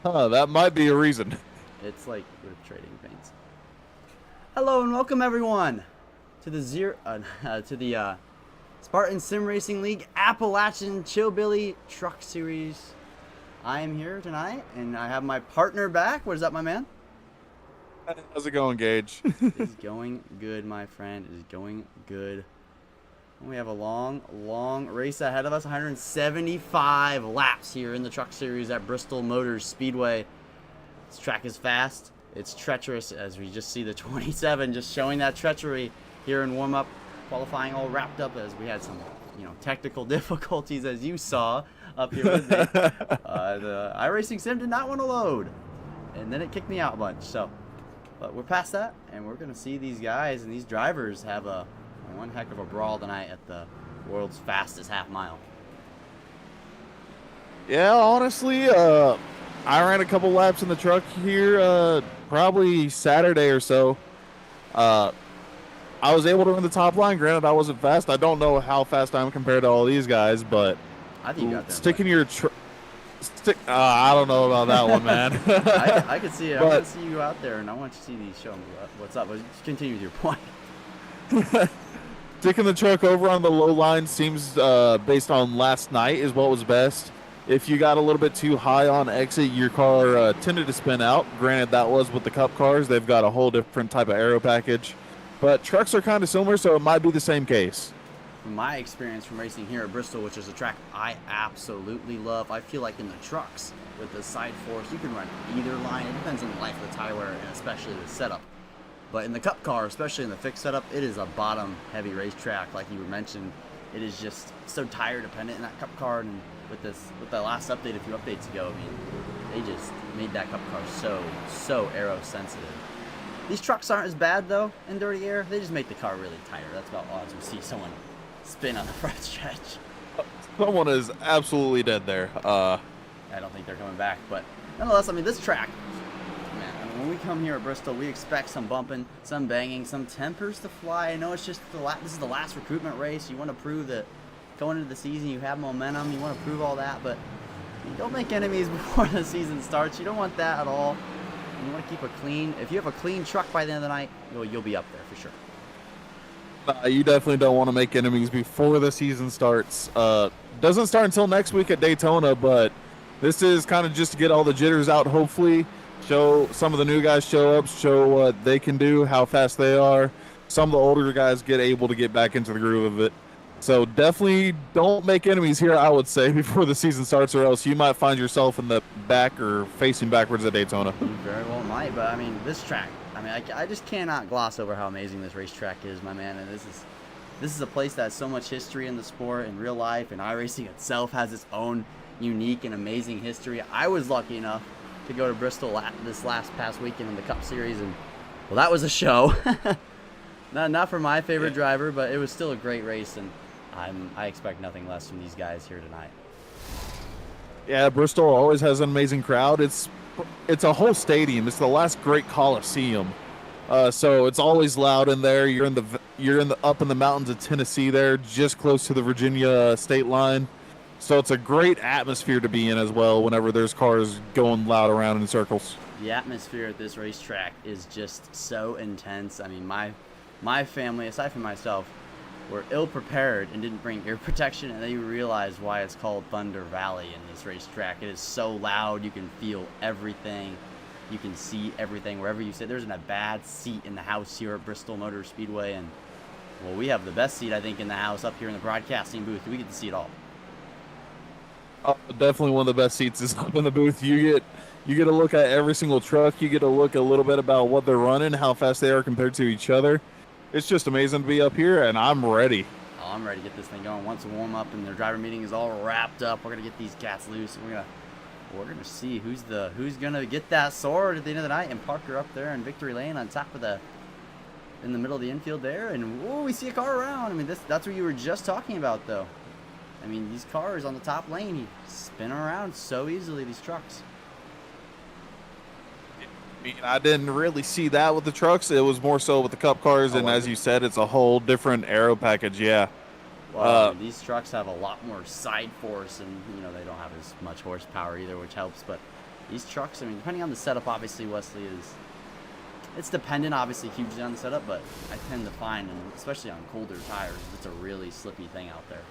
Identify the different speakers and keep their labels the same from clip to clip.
Speaker 1: Huh, that might be a reason.
Speaker 2: It's like we're trading paints. Hello and welcome everyone to the Spartan Sim Racing League Appalachian Chillbilly Truck Series. I am here tonight and I have my partner back. What is up, my man?
Speaker 1: How's it going, Gage?
Speaker 2: It is going good, my friend. It is going good. We have a long race ahead of us. 175 laps here in the Truck Series at Bristol Motors Speedway. This track is fast. It's treacherous, as we just see the 27 just showing that treachery here in warm-up, qualifying all wrapped up as we had some, technical difficulties, as you saw up here with me. The iRacing Sim did not want to load, and then it kicked me out a bunch. But we're past that, and we're gonna see these guys and these drivers have one heck of a brawl tonight at the world's fastest half mile.
Speaker 1: Yeah, honestly, I ran a couple laps in the truck here, probably Saturday or so. Uh, I was able to run the top line. Granted, I wasn't fast. I don't know how fast I'm compared to all these guys, but
Speaker 2: I think you got there in
Speaker 1: sticking your I don't know about that one, man.
Speaker 2: I could see it. I want to see you out there, and I want you to see these. Show them what's up. But just continue with your point.
Speaker 1: Sticking the truck over on the low line seems, based on last night, is what was best. If you got a little bit too high on exit, your car tended to spin out. Granted, that was with the Cup cars. They've got a whole different type of aero package. But trucks are kind of similar, so it might be the same case.
Speaker 2: From my experience from racing here at Bristol, which is a track I absolutely love, I feel like in the trucks, with the side force, you can run either line. It depends on the life of the tire wear and especially the setup. But in the Cup car, especially in the fixed setup, it is a bottom-heavy racetrack, like you mentioned. It is just so tire dependent in that Cup car, and with the last update a few updates ago, I mean, they just made that Cup car so aero sensitive. These trucks aren't as bad though in dirty air. They just make the car really tighter. That's about odds we see someone spin on the front stretch.
Speaker 1: Someone is absolutely dead there.
Speaker 2: I don't think they're coming back, but nonetheless, I mean, this track, man, I mean, when we come here at Bristol, we expect some bumping, some banging, some tempers to fly. I know it's just this is the last recruitment race. You want to prove that going into the season you have momentum. You want to prove all that, but you don't make enemies before the season starts. You don't want that at all. You want to keep if you have a clean truck by the end of the night, you'll be up there for sure.
Speaker 1: You definitely don't want to make enemies before the season starts. Doesn't start until next week at Daytona, but this is kind of just to get all the jitters out, hopefully. Show some of the new guys show up, show what they can do, how fast they are. Some of the older guys get able to get back into the groove of it. So definitely don't make enemies here, I would say, before the season starts, or else you might find yourself in the back or facing backwards at Daytona.
Speaker 2: You very well might, but I mean, this track, I mean, I just cannot gloss over how amazing this racetrack is, my man. And this is a place that has so much history in the sport, in real life, and iRacing itself has its own unique and amazing history. I was lucky enough to go to Bristol this past weekend in the Cup Series, and well, that was a show. Not for my favorite driver, but it was still a great race, and I expect nothing less from these guys here tonight.
Speaker 1: Yeah, Bristol always has an amazing crowd. It's a whole stadium. It's the last great Coliseum, so it's always loud in there. You're up in the mountains of Tennessee, there, just close to the Virginia state line. So it's a great atmosphere to be in as well. Whenever there's cars going loud around in circles.
Speaker 2: The atmosphere at this racetrack is just so intense. I mean, my family, aside from myself, were ill-prepared and didn't bring ear protection, and they realized why it's called Thunder Valley in this racetrack. It is so loud, you can feel everything. You can see everything wherever you sit. There's not a bad seat in the house here at Bristol Motor Speedway, and, well, we have the best seat, I think, in the house up here in the broadcasting booth. We get to see it all.
Speaker 1: Definitely one of the best seats is up in the booth. You get a look at every single truck. You get to look a little bit about what they're running, how fast they are compared to each other. It's just amazing to be up here, and I'm ready.
Speaker 2: Oh, I'm ready to get this thing going. Once the warm-up and their driver meeting is all wrapped up, we're gonna get these cats loose, and we're gonna see who's gonna get that sword at the end of the night and park her up there in Victory Lane on top of in the middle of the infield there. And whoa, we see a car around. I mean, that's what you were just talking about, though. I mean, these cars on the top lane, you spin around so easily. These trucks.
Speaker 1: I didn't really see that with the trucks. It was more so with the Cup cars, and as you said, it's a whole different aero package. Yeah.
Speaker 2: Well, these trucks have a lot more side force, and they don't have as much horsepower either, which helps. But these trucks, I mean, depending on the setup, obviously, Wesley, it's dependent, obviously, hugely on the setup, but I tend to find, and especially on colder tires, it's a really slippy thing out there.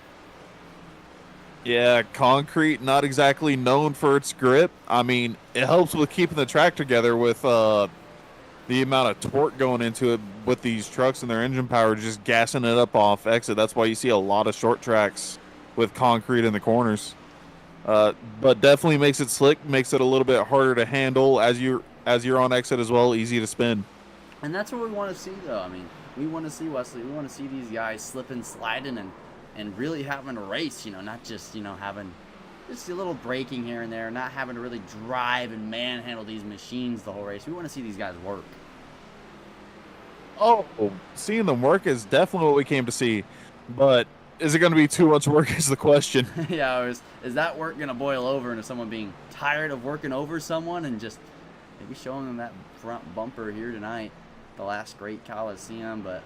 Speaker 1: Yeah, concrete, not exactly known for its grip. I mean, it helps with keeping the track together with the amount of torque going into it with these trucks and their engine power, just gassing it up off exit. That's why you see a lot of short tracks with concrete in the corners. But definitely makes it slick, makes it a little bit harder to handle as you're on exit as well, easy to spin.
Speaker 2: And that's what we want to see, though. I mean, we want to see, Wesley, we want to see these guys slipping, sliding, and really having a race, you know, not just, you know, having just a little braking here and there, not having to really drive and manhandle these machines the whole race. We want to see these guys work.
Speaker 1: Oh, seeing them work is definitely what we came to see, but is it going to be too much work is the question.
Speaker 2: Yeah, is that work going to boil over into someone being tired of working over someone and just maybe showing them that front bumper here tonight, the last great Coliseum? But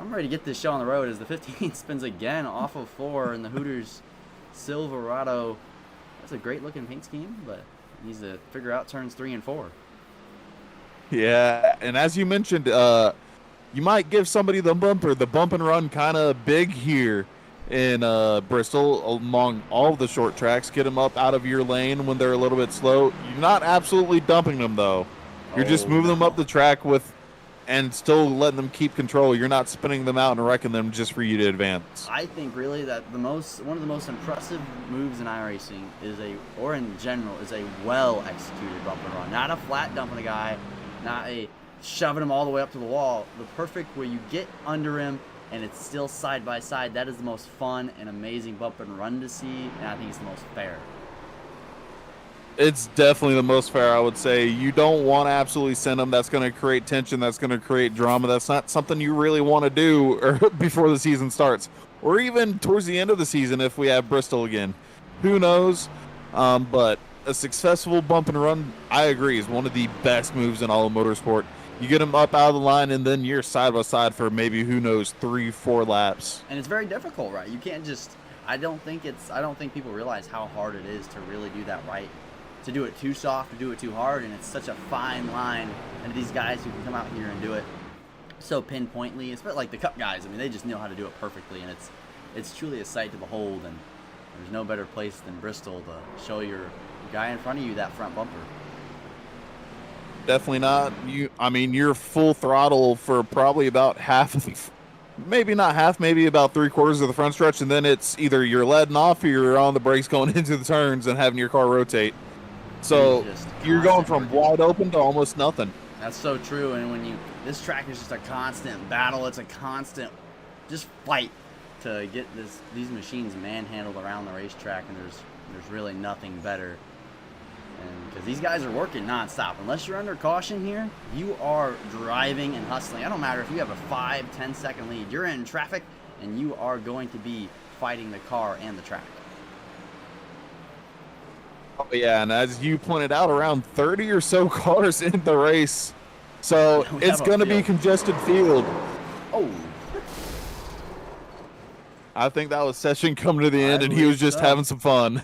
Speaker 2: I'm ready to get this show on the road as the 15 spins again off of 4 in the Hooters Silverado. That's a great looking paint scheme, but needs to figure out turns 3 and 4.
Speaker 1: Yeah, and as you mentioned, you might give somebody the bump and run kind of big here in Bristol along all of the short tracks. Get them up out of your lane when they're a little bit slow. You're not absolutely dumping them, though. You're just moving them up the track and still letting them keep control. You're not spinning them out and wrecking them just for you to advance.
Speaker 2: I think really that one of the most impressive moves in iRacing or in general is a well executed bump and run. Not a flat dumping a guy, not a shoving him all the way up to the wall. The perfect where you get under him and it's still side by side. That is the most fun and amazing bump and run to see, and I think it's the most fair.
Speaker 1: It's definitely the most fair, I would say. You don't want to absolutely send them. That's going to create tension. That's going to create drama. That's not something you really want to do before the season starts, or even towards the end of the season if we have Bristol again. Who knows? But a successful bump and run, I agree, is one of the best moves in all of motorsport. You get them up out of the line, and then you're side by side for maybe, who knows, 3-4 laps.
Speaker 2: And it's very difficult, right? You can't just. I don't think people realize how hard it is to really do that right. To do it too soft, to do it too hard, and it's such a fine line. And these guys who can come out here and do it so pinpointly, it's like the Cup guys. I mean, they just know how to do it perfectly, and it's truly a sight to behold. And there's no better place than Bristol to show your guy in front of you that front bumper.
Speaker 1: Definitely not. You're full throttle for probably about half, maybe not half, maybe about 3/4 of the front stretch, and then it's either you're letting off or you're on the brakes going into the turns and having your car rotate. So you're going from wide open to almost nothing.
Speaker 2: That's so true. And this track is just a constant battle. It's a constant just fight to get these machines manhandled around the racetrack, and there's really nothing better. And because these guys are working nonstop. Unless you're under caution here, you are driving and hustling. I don't matter if you have a 5-10 second lead. You're in traffic, and you are going to be fighting the car and the track.
Speaker 1: Oh, yeah, and as you pointed out, around 30 or so cars in the race. So it's going to be congested field.
Speaker 2: Oh.
Speaker 1: I think that was Session coming to the end, and he was just having some fun.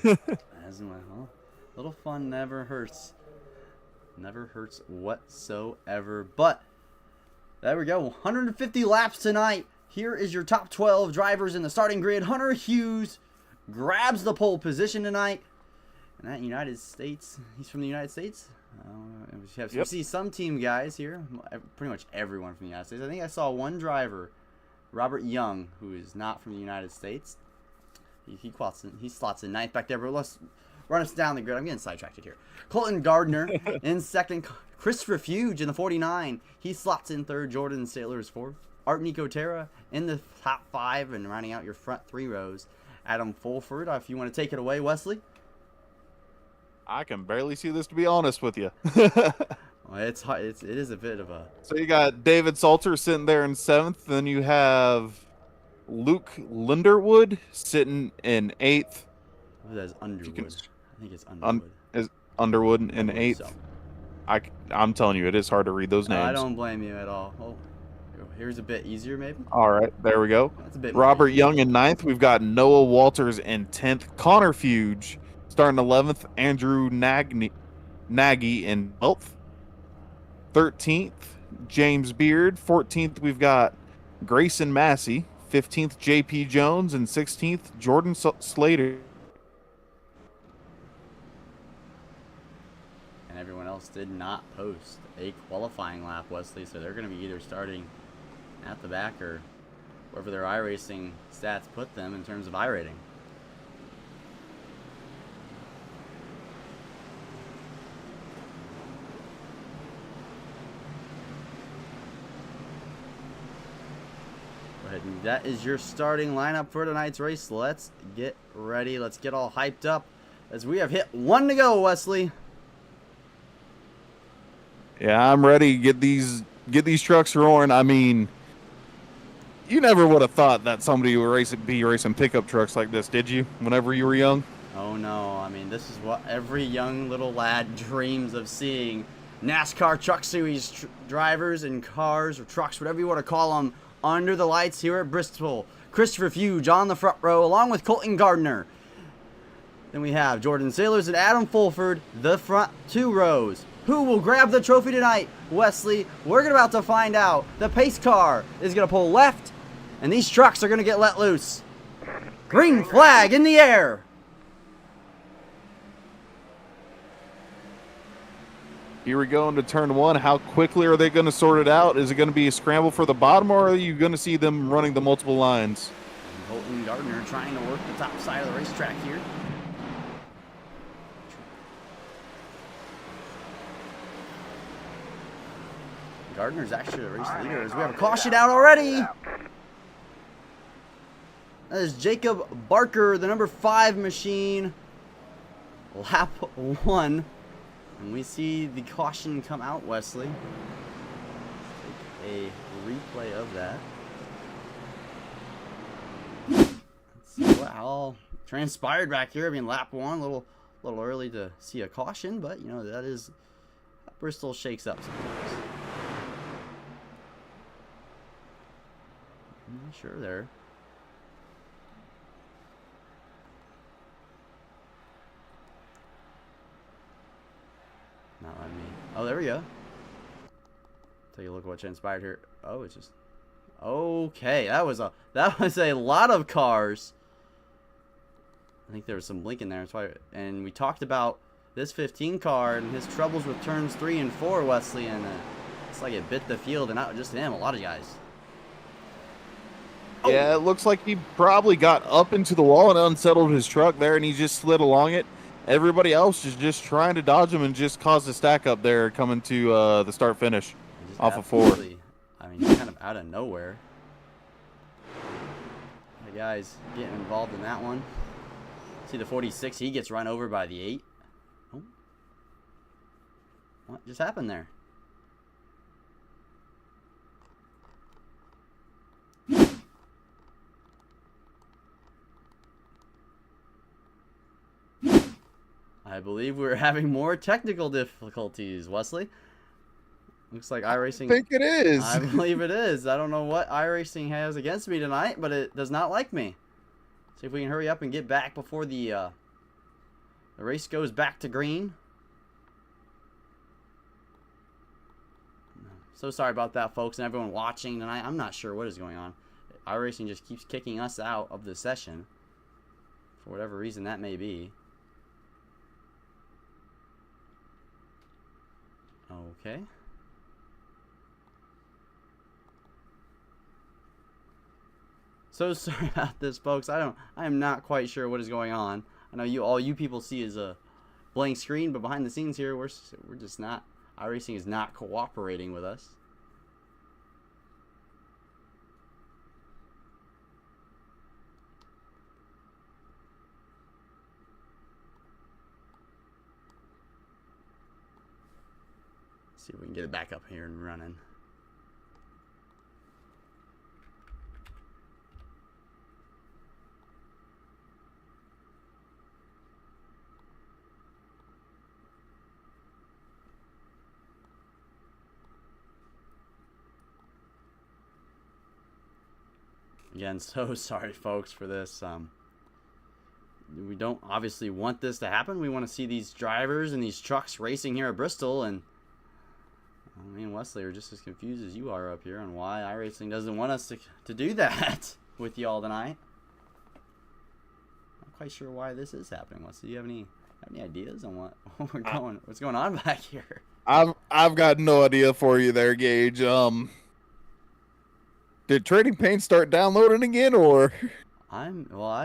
Speaker 2: Little fun never hurts. Never hurts whatsoever. But there we go. 150 laps tonight. Here is your top 12 drivers in the starting grid. Hunter Hughes grabs the pole position tonight. And that United States, he's from the United States. We see some team guys here. Pretty much everyone from the United States. I think I saw one driver, Robert Young, who is not from the United States. He slots in ninth back there. But let's run us down the grid. I'm getting sidetracked here. Colton Gardner in second. Chris Refuge in the 49. He slots in third. Jordan Sailor's fourth. Art Nicotera in the top 5 and rounding out your front 3 rows. Adam Fulford, if you want to take it away, Wesley.
Speaker 1: I can barely see this, to be honest with you.
Speaker 2: Well, it is a bit of a.
Speaker 1: So you got David Salter sitting there in 7th. Then you have Luke Linderwood sitting in 8th.
Speaker 2: That's Underwood. I think it's Underwood.
Speaker 1: Is Underwood in 8th? So. I'm telling you, it is hard to read those names.
Speaker 2: I don't blame you at all. Oh, here's a bit easier, maybe.
Speaker 1: All right, there we go.
Speaker 2: That's a bit
Speaker 1: Robert Young in 9th. We've got Noah Walters in 10th. Connor Fuge starting 11th. Andrew Nagy in 12th. 13th, James Beard. 14th, we've got Grayson Massey. 15th, JP Jones. And 16th, Jordan Slater.
Speaker 2: And everyone else did not post a qualifying lap, Wesley, so they're going to be either starting at the back or wherever their iRacing stats put them in terms of iRating. Go ahead, and that is your starting lineup for tonight's race. Let's get ready. Let's get all hyped up as we have hit 1 to go, Wesley.
Speaker 1: Yeah, I'm ready. Get these trucks roaring. I mean, you never would have thought that somebody would be racing pickup trucks like this, did you? Whenever you were young.
Speaker 2: Oh no! I mean, this is what every young little lad dreams of seeing. NASCAR Truck Series drivers and cars or trucks, whatever you want to call them, under the lights here at Bristol. Christopher Fuge on the front row, along with Colton Gardner. Then we have Jordan Sailors and Adam Fulford, the front 2 rows. Who will grab the trophy tonight, Wesley? We're about to find out. The pace car is going to pull left, and these trucks are going to get let loose. Green flag in the air.
Speaker 1: Here we go into turn 1. How quickly are they going to sort it out? Is it going to be a scramble for the bottom, or are you going to see them running the multiple lines?
Speaker 2: Colton Gardner trying to work the top side of the racetrack here. Gardner's actually the race leader as we have a caution out already. That is Jacob Barker, the number 5 machine. Lap 1. And we see the caution come out, Wesley. Take a replay of that. Let's see what all transpired back here. I mean, lap 1, a little early to see a caution, but you know that is Bristol shakes up sometimes. I'm not sure there. Not letting me. Oh, there we go. Take a look at what transpired here. Oh, it's just okay. That was a lot of cars. I think there was some blink in there. That's why. And we talked about this 15 car and his troubles with turns 3 and 4, Wesley, and it's like it bit the field, and not just him, a lot of guys. Oh.
Speaker 1: Yeah, it looks like he probably got up into the wall and unsettled his truck there, and he just slid along it. Everybody else is just trying to dodge him and just caused a stack up there coming to the start finish off of 4.
Speaker 2: I mean, kind of out of nowhere. The guys getting involved in that one. See the 46, he gets run over by the 8. Oh. What just happened there? I believe we're having more technical difficulties, Wesley. Looks like iRacing.
Speaker 1: I think it is.
Speaker 2: I believe it is. I don't know what iRacing has against me tonight, but it does not like me. See if we can hurry up and get back before the race goes back to green. So sorry about that, folks, and everyone watching tonight. I'm not sure what is going on. iRacing just keeps kicking us out of the session for whatever reason that may be. Okay. So sorry about this, folks. I am not quite sure what is going on. I know all you people see is a blank screen, but behind the scenes here, we're just not. iRacing is not cooperating with us. See if we can get it back up here and running. Again, so sorry, folks, for this. we don't obviously want this to happen. We want to see these drivers and these trucks racing here at Bristol, and me and Wesley are just as confused as you are up here on why iRacing doesn't want us to do that with y'all tonight. Not quite sure why this is happening. Wesley, do you have any ideas on what's going on back here?
Speaker 1: I've got no idea for you there, Gage. Did Trading Paint start downloading again, or?
Speaker 2: I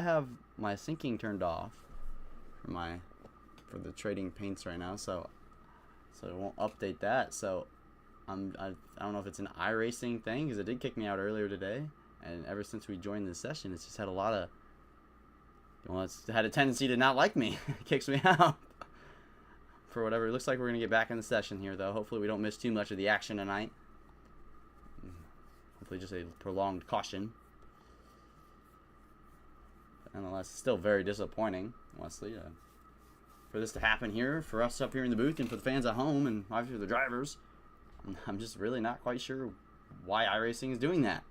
Speaker 2: have my syncing turned off for the Trading Paints right now, so it won't update that. So I don't know if it's an iRacing thing, because it did kick me out earlier today, and ever since we joined this session, it's just had a lot of, it's had a tendency to not like me. It kicks me out for whatever. It looks like we're gonna get back in the session here, though. Hopefully we don't miss too much of the action tonight. Hopefully just a prolonged caution. But nonetheless, still very disappointing, Wesley, for this to happen here, for us up here in the booth, and for the fans at home, and obviously the drivers. I'm just really not quite sure why iRacing is doing that.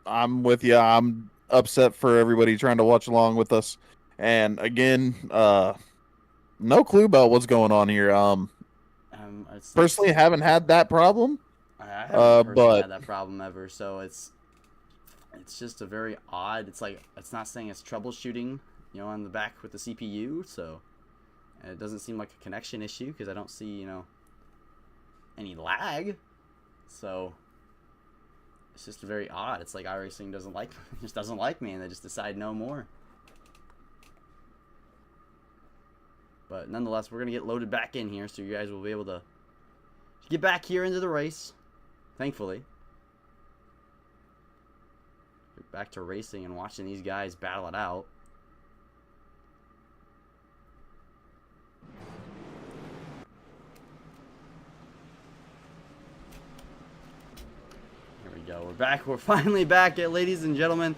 Speaker 1: I'm with you. I'm upset for everybody trying to watch along with us. And again, no clue about what's going on here. Personally, haven't had that problem.
Speaker 2: I haven't personally had that problem ever, so it's just a very odd. It's like, it's not saying it's troubleshooting, on the back with the CPU, so it doesn't seem like a connection issue, because I don't see, any lag. So it's just very odd. It's like iRacing doesn't like me, and they just decide no more. But nonetheless, we're gonna get loaded back in here, so you guys will be able to get back here into the race. Thankfully, get back to racing and watching these guys battle it out. Here we go. We're back. We're finally back, ladies and gentlemen.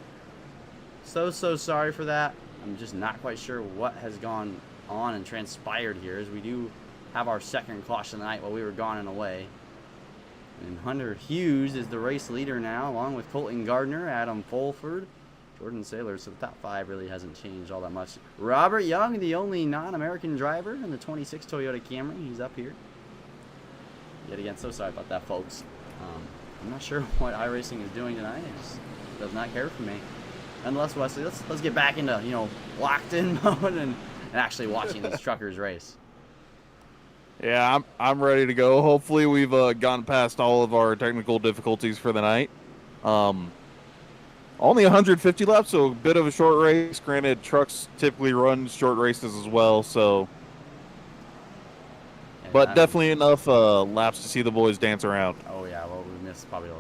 Speaker 2: So sorry for that. I'm just not quite sure what has gone on and transpired here, as we do have our second caution tonight while we were gone and away. And Hunter Hughes is the race leader now, along with Colton Gardner, Adam Fulford, Jordan Saylor. So the top five really hasn't changed all that much. Robert Young, the only non-American driver in the 26 Toyota Camry. He's up here. Yet again, so sorry about that, folks. I'm not sure what iRacing is doing tonight. It just does not care for me. Nonetheless, Wesley, let's get back into, locked in mode and actually watching these truckers race.
Speaker 1: Yeah, I'm ready to go. Hopefully we've gotten past all of our technical difficulties for the night. Only 150 laps, so a bit of a short race. Granted, trucks typically run short races as well, so. But definitely enough laps to see the boys dance around.
Speaker 2: Oh yeah, well, we missed probably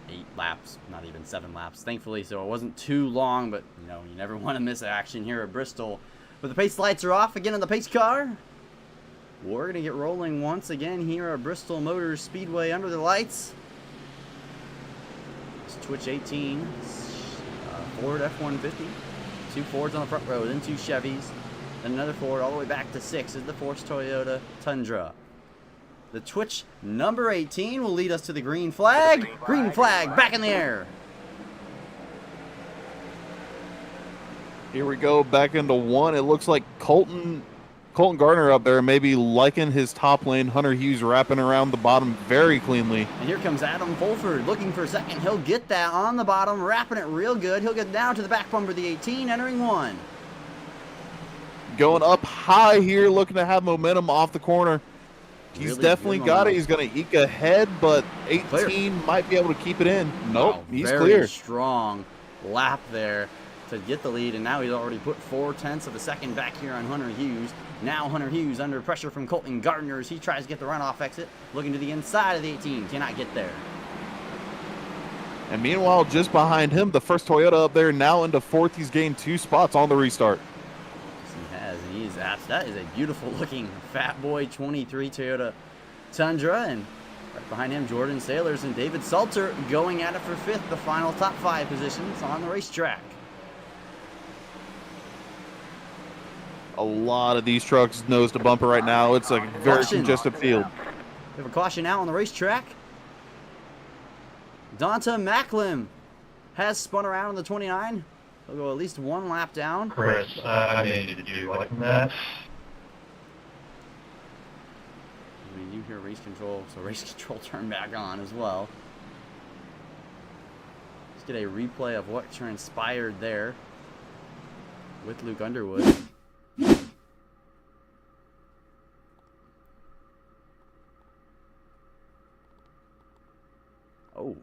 Speaker 2: 8 laps, not even 7 laps, thankfully, so it wasn't too long. But you never want to miss action here at Bristol. But the pace lights are off again in the pace car. We're going to get rolling once again here at Bristol Motor Speedway under the lights. It's Twitch 18, Ford F-150, 2 Fords on the front row, then 2 Chevys, then another Ford all the way back to 6 is the Force Toyota Tundra. The Twitch number 18 will lead us to the green flag. Green flag back in the air.
Speaker 1: Here we go, back into 1. It looks like Colton Gardner up there, maybe liking his top lane. Hunter Hughes wrapping around the bottom very cleanly.
Speaker 2: And here comes Adam Fulford looking for a second. He'll get that on the bottom, wrapping it real good. He'll get down to the back bumper of the 18, entering 1.
Speaker 1: Going up high here, looking to have momentum off the corner. He's
Speaker 2: Really
Speaker 1: definitely got it. He's going to eke ahead, but 18
Speaker 2: Clear.
Speaker 1: Might be able to keep it in. Nope,
Speaker 2: Wow,
Speaker 1: he's
Speaker 2: very
Speaker 1: clear.
Speaker 2: Strong lap there to get the lead, and now he's already put 4/10 of a second back here on Hunter Hughes. Now Hunter Hughes under pressure from Colton Gardner as he tries to get the runoff exit, looking to the inside of the 18, cannot get there.
Speaker 1: And meanwhile, just behind him, the first Toyota up there, now into 4th. He's gained 2 spots on the restart.
Speaker 2: Yes, he has, and that is a beautiful looking Fat Boy 23 Toyota Tundra, and right behind him, Jordan Saylors and David Salter going at it for 5th, the final top 5 positions on the racetrack.
Speaker 1: A lot of these trucks nose to bumper right now. It's a very congested field.
Speaker 2: We have a caution now on the racetrack. Donta Macklin has spun around on the 29. He'll go at least 1 lap down.
Speaker 3: Chris, I made you do like that.
Speaker 2: We do hear race control, so race control turned back on as well. Let's get a replay of what transpired there with Luke Underwood. Oh.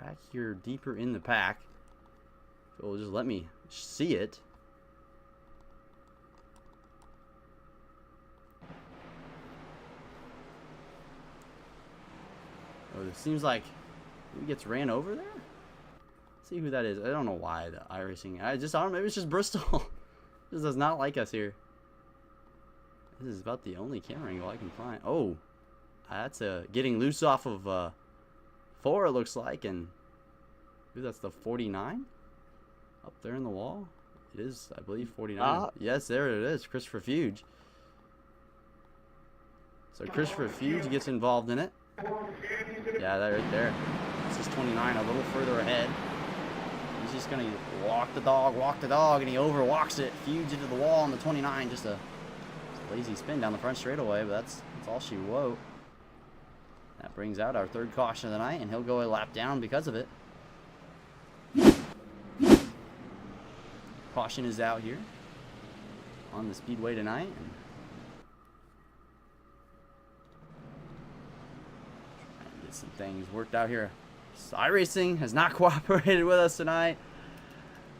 Speaker 2: Back here deeper in the pack. So just let me see it. Oh, it seems like he gets ran over there. Let's see who that is. I don't know why the iRacing. I don't know. Maybe it's just Bristol. This does not like us here. This is about the only camera angle I can find. Oh, that's getting loose off of 4. It looks like, and ooh, that's the 49 up there in the wall. It is, I believe, 49. Yes, there it is. Christopher Fuge. So Christopher Fuge gets involved in it. Yeah, that right there. This is 29, a little further ahead. He's just gonna walk the dog, and he overwalks it. Fuge into the wall on the 29. Just a lazy spin down the front straightaway, but that's all she wrote. That brings out our 3rd caution of the night, and he'll go a lap down because of it. Caution is out here on the speedway tonight. Trying to get some things worked out here. iRacing has not cooperated with us tonight.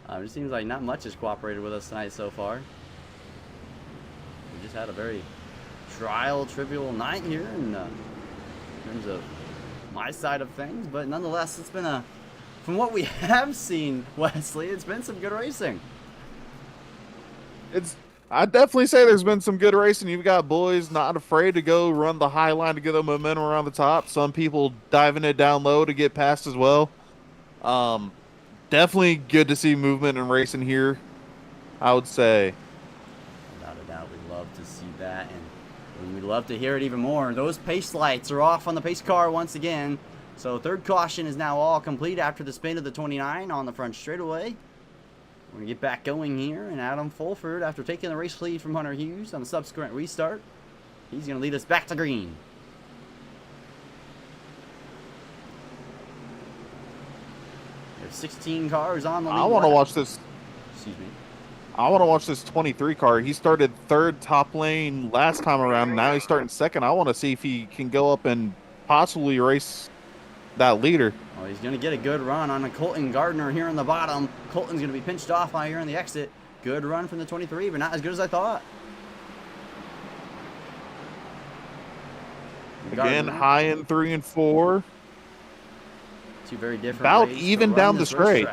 Speaker 2: It seems like not much has cooperated with us tonight so far. We just had a very trivial night here in terms of my side of things, but nonetheless, it's been from what we have seen, Wesley, it's been some good racing.
Speaker 1: I'd definitely say there's been some good racing. You've got boys not afraid to go run the high line to get the momentum around the top. Some people diving it down low to get past as well. Definitely good to see movement and racing here, I would say.
Speaker 2: Without a doubt, we love to see that, and we'd love to hear it even more. Those pace lights are off on the pace car once again. So 3rd caution is now all complete after the spin of the 29 on the front straightaway. We're going to get back going here, and Adam Fulford, after taking the race lead from Hunter Hughes on the subsequent restart, he's going to lead us back to green. There's 16 cars on the lead.
Speaker 1: I want to watch this.
Speaker 2: Excuse me.
Speaker 1: I want to watch this 23 car. He started 3rd top lane last time around. Now he's starting 2nd. I want to see if he can go up and possibly race that leader.
Speaker 2: Oh, he's going to get a good run on a Colton Gardner here in the bottom. Colton's going to be pinched off out here on the exit. Good run from the 23, but not as good as I thought.
Speaker 1: Again, high in 3 and 4.
Speaker 2: Two very different.
Speaker 1: About even down the straight.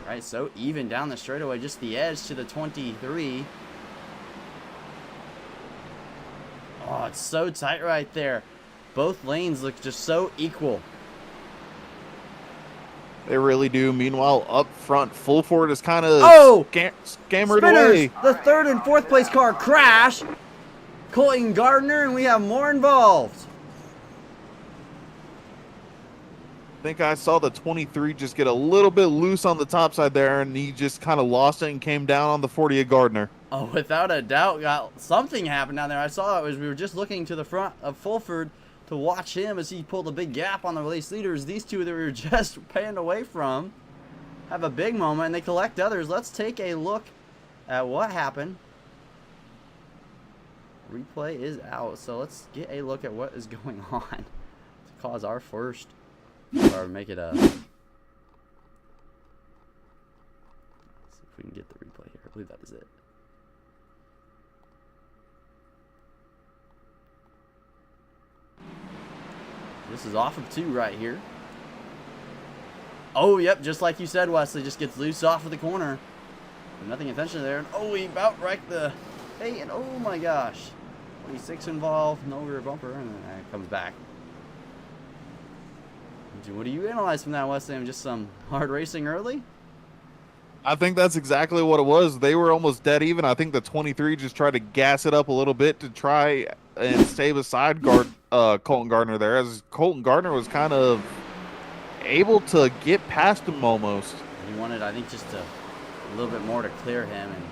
Speaker 2: Right, so even down the straightaway, just the edge to the 23. Oh, it's so tight right there. Both lanes look just so equal.
Speaker 1: They really do. Meanwhile, up front, Fulford is kind of scammered away.
Speaker 2: The 3rd and 4th place car crash. Colton Gardner, and we have more involved.
Speaker 1: I think I saw the 23 just get a little bit loose on the top side there, and he just kind of lost it and came down on the 40 of Gardner.
Speaker 2: Oh, without a doubt, something happened down there. I saw it as we were just looking to the front of Fulford to watch him as he pulled a big gap on the race leaders. These two that we were just panned away from have a big moment, and they collect others. Let's take a look at what happened. Replay is out, so let's get a look at what is going on to cause our first, or make it a... Let's see if we can get the replay here. I believe that is it. This is off of 2 right here. Oh, yep, just like you said, Wesley, just gets loose off of the corner. Nothing intentional there. Oh, he about wrecked the... Hey, and oh my gosh. 26 involved, no rear bumper, and then it comes back. What do you analyze from that, Wesley? Just some hard racing early?
Speaker 1: I think that's exactly what it was. They were almost dead even. I think the 23 just tried to gas it up a little bit to try and stay beside Colton Gardner there, as Colton Gardner was kind of able to get past him almost.
Speaker 2: He wanted, I think, just a little bit more to clear him, and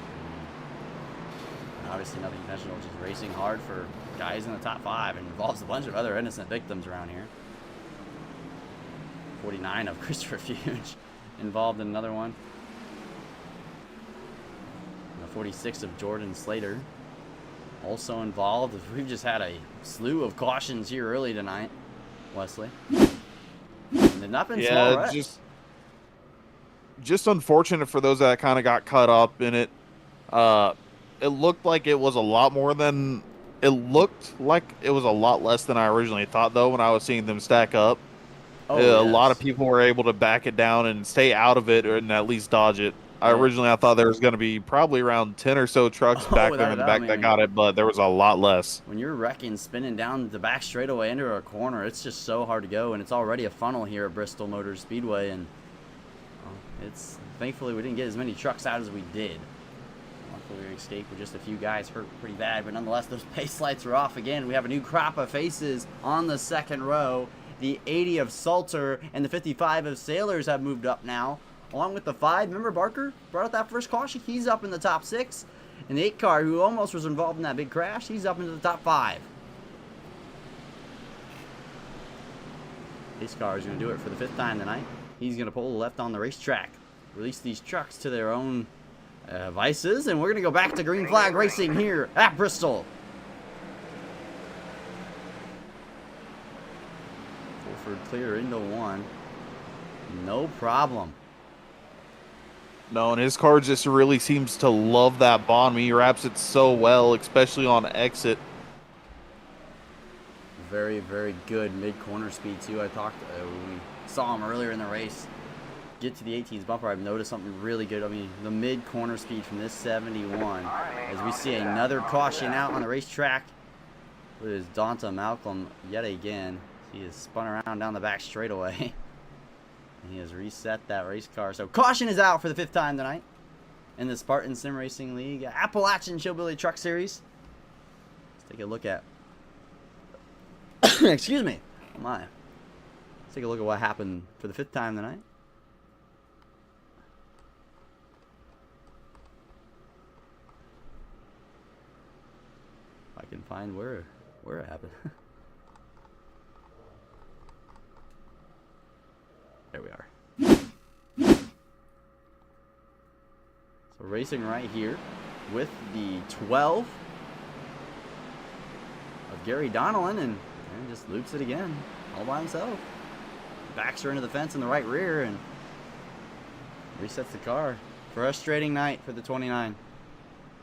Speaker 2: obviously nothing intentional, just racing hard for guys in the top 5, and involves a bunch of other innocent victims around here. 49 of Christopher Fuge involved in another one. And the 46 of Jordan Slater also involved. We've just had a slew of cautions here early tonight, Wesley. And they've not been small, right?
Speaker 1: Just unfortunate for those that kind of got caught up in it. It looked like it was a lot more than it looked like. It was a lot less than I originally thought, though, when I was seeing them stack up.
Speaker 2: Oh,
Speaker 1: A
Speaker 2: yes.
Speaker 1: lot of people were able to back it down and stay out of it, and at least dodge it. Originally, I thought there was going to be probably around 10 or so trucks back there in the back that got it, but there was a lot less.
Speaker 2: When you're wrecking, spinning down the back straightaway into a corner, it's just so hard to go, and it's already a funnel here at Bristol Motor Speedway, and it's thankfully we didn't get as many trucks out as we did. Luckily, we escaped with just a few guys hurt pretty bad, but nonetheless, those pace lights are off again. We have a new crop of faces on the second row. The 80 of Salter and the 55 of Sailors have moved up now, along with the 5. Remember Barker brought out that first caution? He's up in the top 6. And the 8 car, who almost was involved in that big crash, he's up into the top 5. This car is going to do it for the 5th time tonight. He's going to pull left on the racetrack, release these trucks to their own vices, and we're going to go back to green flag racing here at Bristol. Clear into 1. No problem.
Speaker 1: No, and his car just really seems to love that bottom. He wraps it so well, especially on exit.
Speaker 2: Very, very good mid-corner speed, too. I talked when we saw him earlier in the race get to the 18's bumper. I've noticed something really good. I mean, the mid-corner speed from this 71. As we see another caution out on the racetrack with Donta Malcolm yet again. He has spun around down the back straightaway. And he has reset that race car. So caution is out for the 5th time tonight in the Spartan Sim Racing League AppalachianChillBilly Truck Series. Let's take a look at excuse me. Oh my. Let's take a look at what happened for the 5th time tonight. If I can find where it happened. There we are. So racing right here with the 12 of Gary Donnellan, and just loops it again all by himself. Backs her into the fence in the right rear and resets the car. Frustrating night for the 29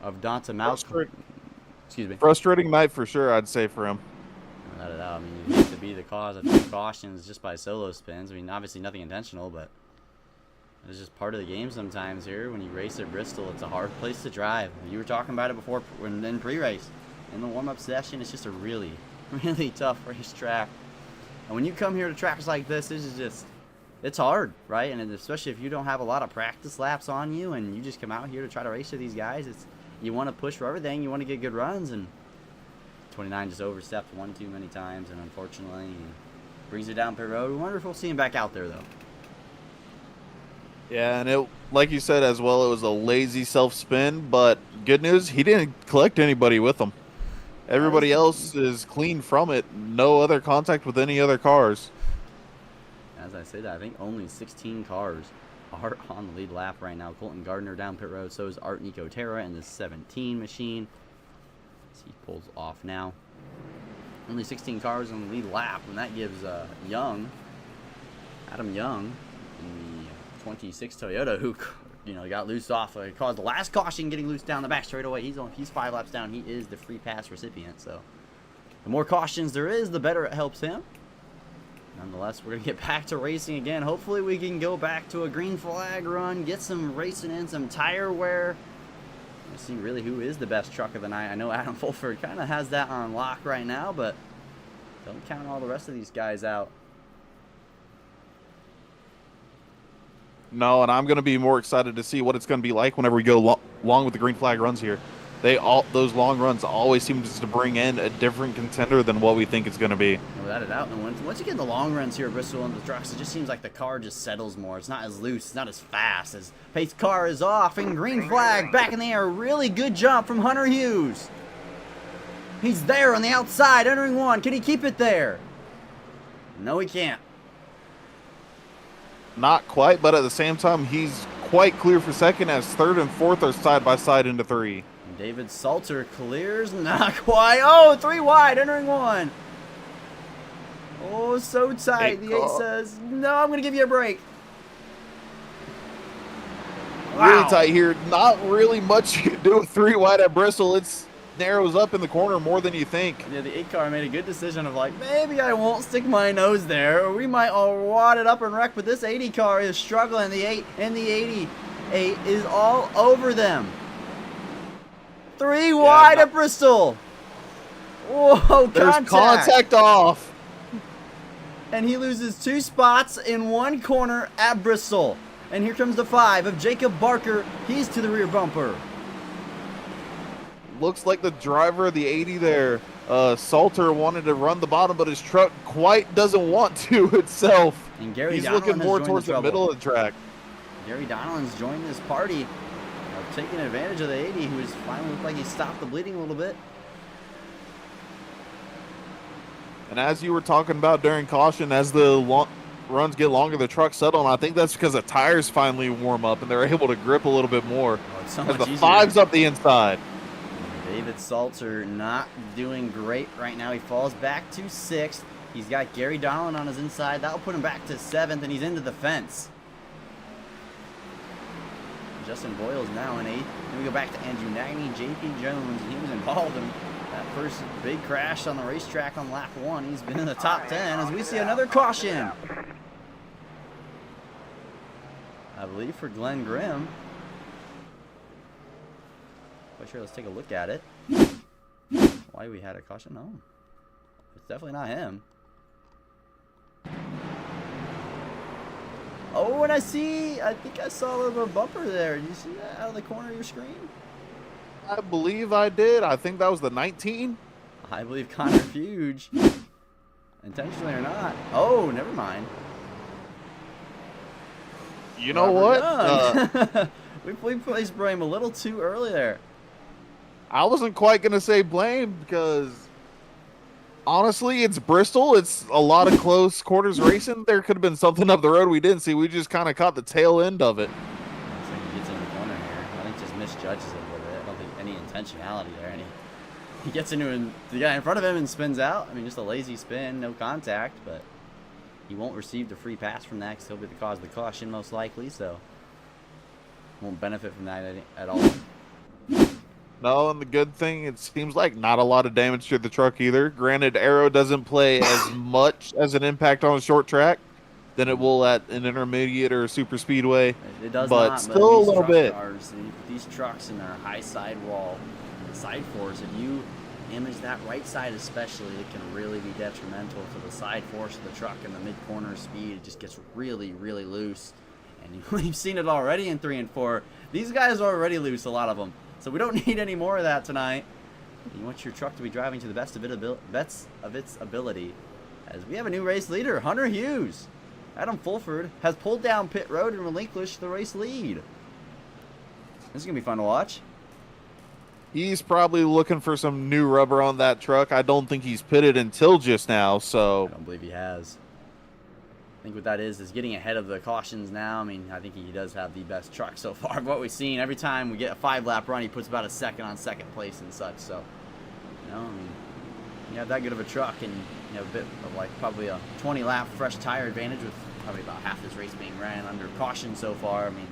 Speaker 2: of Donta Malcolm. Excuse me.
Speaker 1: Frustrating night for sure, I'd say, for him.
Speaker 2: Without a doubt. I mean, you hate to be the cause of 2 cautions just by solo spins. I mean, obviously nothing intentional, but it's just part of the game sometimes here. When you race at Bristol, it's a hard place to drive. You were talking about it before in pre-race. In the warm-up session, it's just a really, really tough racetrack. And when you come here to tracks like this, it's hard, right? And especially if you don't have a lot of practice laps on you and you just come out here to try to race with these guys, you want to push for everything. You want to get good runs, and 29 just overstepped one too many times, and unfortunately he brings it down pit road. We wonder if we'll see him back out there, though.
Speaker 1: Yeah, and it, like you said as well, it was a lazy self-spin, but good news, he didn't collect anybody with him. Everybody else is clean from it. No other contact with any other cars.
Speaker 2: As I say that, I think only 16 cars are on the lead lap right now. Colton Gardner down pit road, so is Art Nicotera in the 17 machine. He pulls off now. Only 16 cars on the lead lap, and that gives Adam Young, in the 26 Toyota, who got loose off. Caused the last caution getting loose down the back straightaway. He's 5 laps down. He is the free pass recipient. So the more cautions there is, the better it helps him. Nonetheless, we're gonna get back to racing again. Hopefully, we can go back to a green flag run, get some racing in, some tire wear. Let's see really who is the best truck of the night. I know Adam Fulford kind of has that on lock right now, but don't count all the rest of these guys out.
Speaker 1: No, and I'm going to be more excited to see what it's going to be like whenever we go long with the green flag runs here. Those long runs always seem just to bring in a different contender than what we think it's going to be.
Speaker 2: Without a doubt. And once you get in the long runs here at Bristol on the trucks, it just seems like the car just settles more. It's not as loose. It's not as fast. As pace car is off and green flag back in the air. Really good jump from Hunter Hughes. He's there on the outside, entering one. Can he keep it there? No, he can't.
Speaker 1: Not quite, but at the same time, he's quite clear for second as third and fourth are side by side into three.
Speaker 2: David Salter clears, not quite. Oh, 3 wide, entering one. Oh, so tight. The 8 says, no, I'm going to give you a break. Wow.
Speaker 1: Really tight here. Not really much you can do with 3 wide at Bristol. It's narrows up in the corner more than you think.
Speaker 2: Yeah, the 8 car made a good decision of like, maybe I won't stick my nose there, or we might all wad it up and wreck, but this 80 car is struggling. The 8 and the 88 is all over them. 3 wide at Bristol. Whoa,
Speaker 1: there's contact off.
Speaker 2: And he loses 2 spots in 1 corner at Bristol. And here comes the 5 of Jacob Barker. He's to the rear bumper.
Speaker 1: Looks like the driver of the 80 there, Salter, wanted to run the bottom, but his truck quite doesn't want to itself.
Speaker 2: And Gary
Speaker 1: He's
Speaker 2: Donlan
Speaker 1: looking more towards the middle of the track.
Speaker 2: Gary Donlan's joined this party, taking advantage of the 80, who has finally looked like he stopped the bleeding a little bit.
Speaker 1: And as you were talking about during caution, as the runs get longer, the truck settle, and I think that's because the tires finally warm up and they're able to grip a little bit more.
Speaker 2: Oh, it's so
Speaker 1: as
Speaker 2: much
Speaker 1: the
Speaker 2: easier.
Speaker 1: 5's up the inside.
Speaker 2: David Salter not doing great right now. He falls back to 6th. He's got Gary Donlan on his inside. That'll put him back to 7th, and he's into the fence. Justin Boyle's now in 8th. Then we go back to Andrew Nagney, JP Jones. He was involved in that first big crash on the racetrack on lap 1. He's been in the top 10 as we see another caution. I believe for Glenn Grimm. Quite sure, let's take a look at it. Why we had a caution? No, it's definitely not him. Oh, and I think I saw a little bit of bumper there. Did you see that out of the corner of your screen?
Speaker 1: I believe I did. I think that was the 19.
Speaker 2: I believe Connor Fuge, intentionally or not. Oh, never mind.
Speaker 1: You know what?
Speaker 2: We placed blame a little too early there.
Speaker 1: I wasn't quite going to say blame because, honestly, it's Bristol. It's a lot of close quarters racing. There could have been something up the road we didn't see. We just kind of caught the tail end of it.
Speaker 2: Looks like he gets in the corner here. I think just misjudges it a little bit. I don't think any intentionality there. And he gets into the guy in front of him and spins out. I mean, just a lazy spin, no contact, but he won't receive the free pass from that because he'll be the cause of the caution most likely, so won't benefit from that at all.
Speaker 1: No, and the good thing, it seems like not a lot of damage to the truck either. Granted, aero doesn't play as much as an impact on a short track than it will at an intermediate or a super speedway.
Speaker 2: It does
Speaker 1: but
Speaker 2: not,
Speaker 1: still a little bit.
Speaker 2: These trucks and their high sidewall side force, if you image that right side especially, it can really be detrimental to the side force of the truck and the mid-corner speed. It just gets really, really loose. And we've seen it already in 3 and 4. These guys are already loose, a lot of them. So we don't need any more of that tonight. You want your truck to be driving to the best of its ability. As we have a new race leader, Hunter Hughes. Adam Fulford has pulled down pit road and relinquished the race lead. This is going to be fun to watch.
Speaker 1: He's probably looking for some new rubber on that truck. I don't think he's pitted until just now, so.
Speaker 2: I don't believe he has. I think what that is getting ahead of the cautions now. I mean, I think he does have the best truck so far. What we've seen, every time we get a 5-lap run, he puts about a second on second place and such. So, you know, I mean, you have that good of a truck and you have a bit of like probably a 20-lap fresh tire advantage with probably about half this race being ran under caution so far. I mean,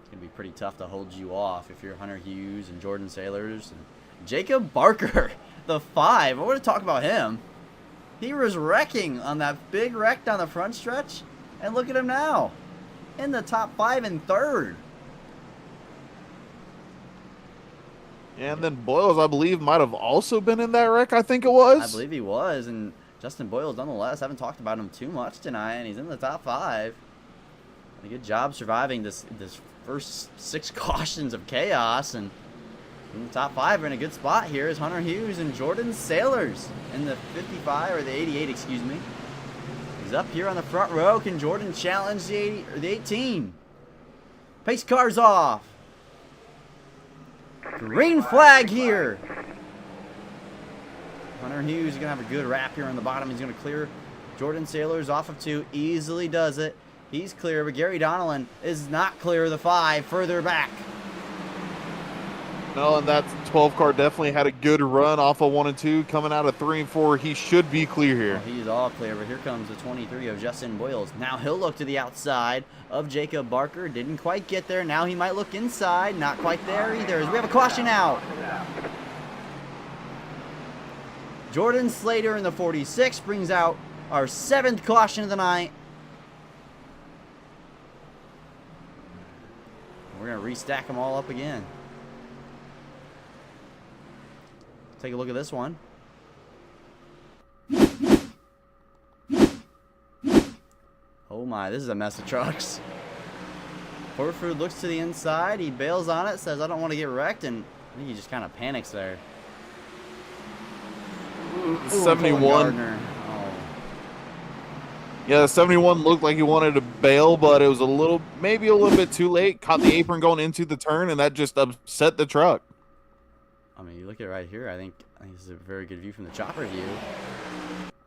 Speaker 2: it's going to be pretty tough to hold you off if you're Hunter Hughes and Jordan Sailors. And Jacob Barker, the 5. I want to talk about him. He was wrecking on that big wreck down the front stretch. And look at him now. In the top 5 and 3rd.
Speaker 1: And then Boyles, I believe, might have also been in that wreck, I think it was.
Speaker 2: I believe he was. And Justin Boyles, nonetheless, haven't talked about him too much tonight. And he's in the top 5. A good job surviving this first 6 cautions of chaos, and in the top 5 are in a good spot here is Hunter Hughes and Jordan Sailors in the 55 or the 88, excuse me. He's up here on the front row. Can Jordan challenge the 80 or the 18? Pace car's off. Green flag here. Hunter Hughes is going to have a good wrap here on the bottom. He's going to clear Jordan Sailors off of 2. Easily does it. He's clear, but Gary Donnellan is not clear of the 5 further back.
Speaker 1: No, and that 12 car definitely had a good run off of 1 and 2. Coming out of 3 and 4, he should be clear here.
Speaker 2: Well, he's all clear, but here comes the 23 of Justin Boyles. Now he'll look to the outside of Jacob Barker. Didn't quite get there. Now he might look inside. Not quite there either, as we have a caution out. Jordan Slater in the 46 brings out our 7th caution of the night. We're going to restack them all up again. Take a look at this one. Oh my, this is a mess of trucks. Horford looks to the inside. He bails on it, says, I don't want to get wrecked, and I think he just kind of panics there.
Speaker 1: 71.
Speaker 2: Oh.
Speaker 1: Yeah, the 71 looked like he wanted to bail, but it was maybe a little bit too late. Caught the apron going into the turn, and that just upset the truck.
Speaker 2: I mean, you look at it right here. I think this is a very good view from the chopper view.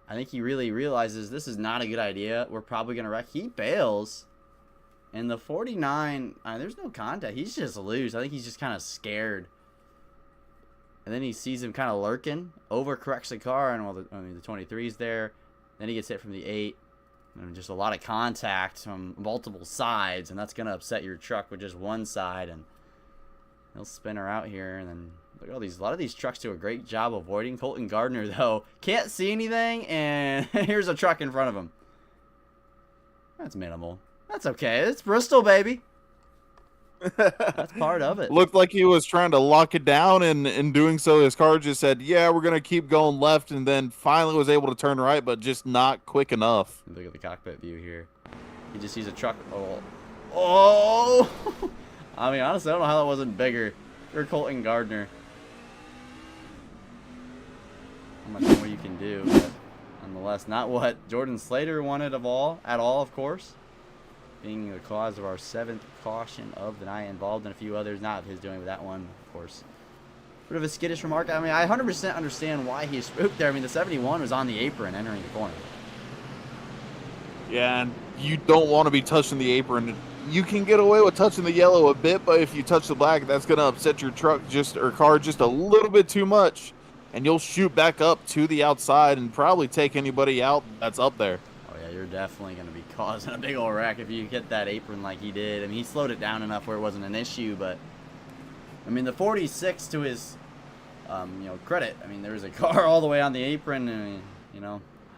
Speaker 2: I think he really realizes this is not a good idea. We're probably going to wreck. He bails. And the 49, there's no contact. He's just loose. I think he's just kind of scared. And then he sees him kind of lurking. Overcorrects the car. And the 23's there. Then he gets hit from the 8. And just a lot of contact from multiple sides. And that's going to upset your truck with just one side. And he'll spin her out here. And then look at all these. A lot of these trucks do a great job avoiding. Colton Gardner, though, can't see anything. And here's a truck in front of him. That's minimal. That's okay. It's Bristol, baby. That's part of it.
Speaker 1: Looked like he was trying to lock it down, and in doing so, his car just said, yeah, we're going to keep going left, and then finally was able to turn right, but just not quick enough.
Speaker 2: Look at the cockpit view here. He just sees a truck. Oh! I mean, honestly, I don't know how that wasn't bigger. You're Colton Gardner. How much more you can do, but nonetheless, not what Jordan Slater wanted at all, of course. Being the cause of our 7th caution of the night, involved in a few others, not of his doing, but that one, of course. Bit of a skittish remark. I mean, I 100% understand why he spooked there. I mean, the 71 was on the apron entering the corner.
Speaker 1: Yeah, and you don't want to be touching the apron. You can get away with touching the yellow a bit, but if you touch the black, that's going to upset your truck or car just a little bit too much. And you'll shoot back up to the outside and probably take anybody out that's up there.
Speaker 2: You're definitely going to be causing a big old wreck if you hit that apron like he did. I mean, he slowed it down enough where it wasn't an issue, but I mean, the 46, to his credit, I mean, there was a car all the way on the apron, and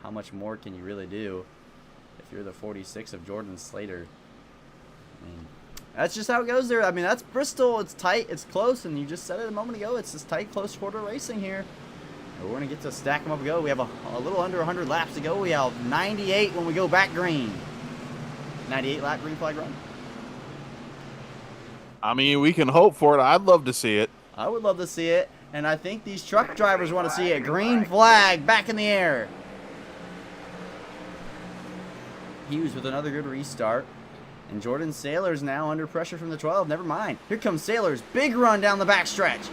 Speaker 2: how much more can you really do if you're the 46 of Jordan Slater? I mean, that's just how it goes there. I mean, that's Bristol. It's tight, it's close, and you just said it a moment ago. It's just tight, close quarter racing here. We're going to get to stack them up and go. We have a little under 100 laps to go. We have 98 when we go back green. 98 lap green flag run.
Speaker 1: I mean, we can hope for it. I'd love to see it.
Speaker 2: I would love to see it. And I think these truck drivers want to see it. Green flag back in the air. Hughes with another good restart. And Jordan Sailor's now under pressure from the 12. Never mind. Here comes Sailor's big run down the backstretch.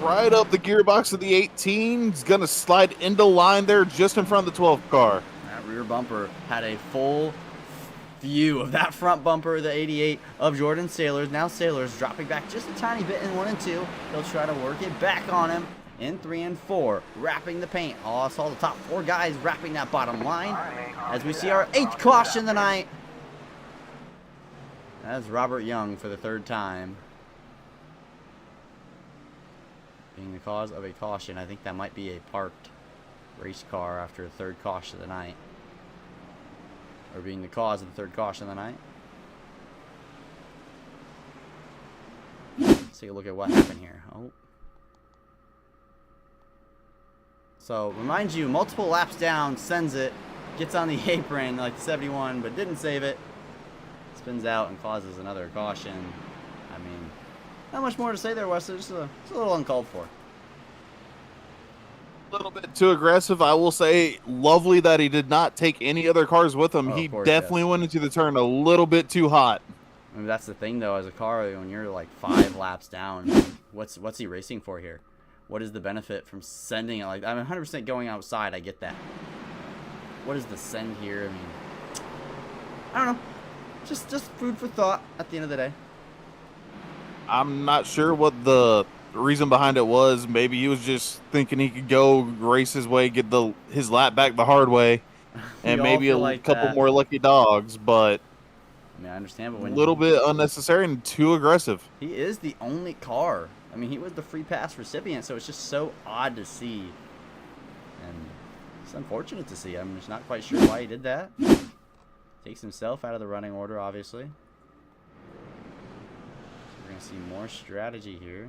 Speaker 1: Right up the gearbox of the 18. He's going to slide into line there just in front of the 12 car.
Speaker 2: That rear bumper had a full view of that front bumper, the 88 of Jordan Sailors. Now Sailors dropping back just a tiny bit in 1 and 2. He'll try to work it back on him in 3 and 4. Wrapping the paint. Oh, I saw the top 4 guys wrapping that bottom line as we see our 8th caution tonight. That's Robert Young for the 3rd time. Being the cause of a caution. I think that might be a parked race car after the 3rd caution of the night. Or being the cause of the 3rd caution of the night. Let's take a look at what happened here. Oh. So, remind you, multiple laps down sends it gets on the apron like the 71, but didn't save it. Spins out and causes another caution. I mean, not much more to say there, Wesley. Just a little uncalled for.
Speaker 1: A little bit too aggressive. I will say, lovely that he did not take any other cars with him.
Speaker 2: Oh,
Speaker 1: He
Speaker 2: of course,
Speaker 1: definitely
Speaker 2: yes.
Speaker 1: went into the turn a little bit too hot.
Speaker 2: I mean, that's the thing, though, as a car, when you're like 5 laps down, what's he racing for here? What is the benefit from sending it? Like, I'm 100% going outside. I get that. What is the send here? I mean, I don't know. Just food for thought at the end of the day.
Speaker 1: I'm not sure what the reason behind it was. Maybe he was just thinking he could go race his way, get his lap back the hard way, and
Speaker 2: all
Speaker 1: maybe
Speaker 2: feel
Speaker 1: a
Speaker 2: like
Speaker 1: couple
Speaker 2: that.
Speaker 1: more lucky dogs, but
Speaker 2: I mean, I understand, but
Speaker 1: a
Speaker 2: when
Speaker 1: little bit unnecessary and too aggressive.
Speaker 2: he is the only car. I mean, he was the free pass recipient, so it's just so odd to see. And it's unfortunate to see. I'm just not quite sure why he did that. Takes himself out of the running order, obviously. So we're going to see more strategy here.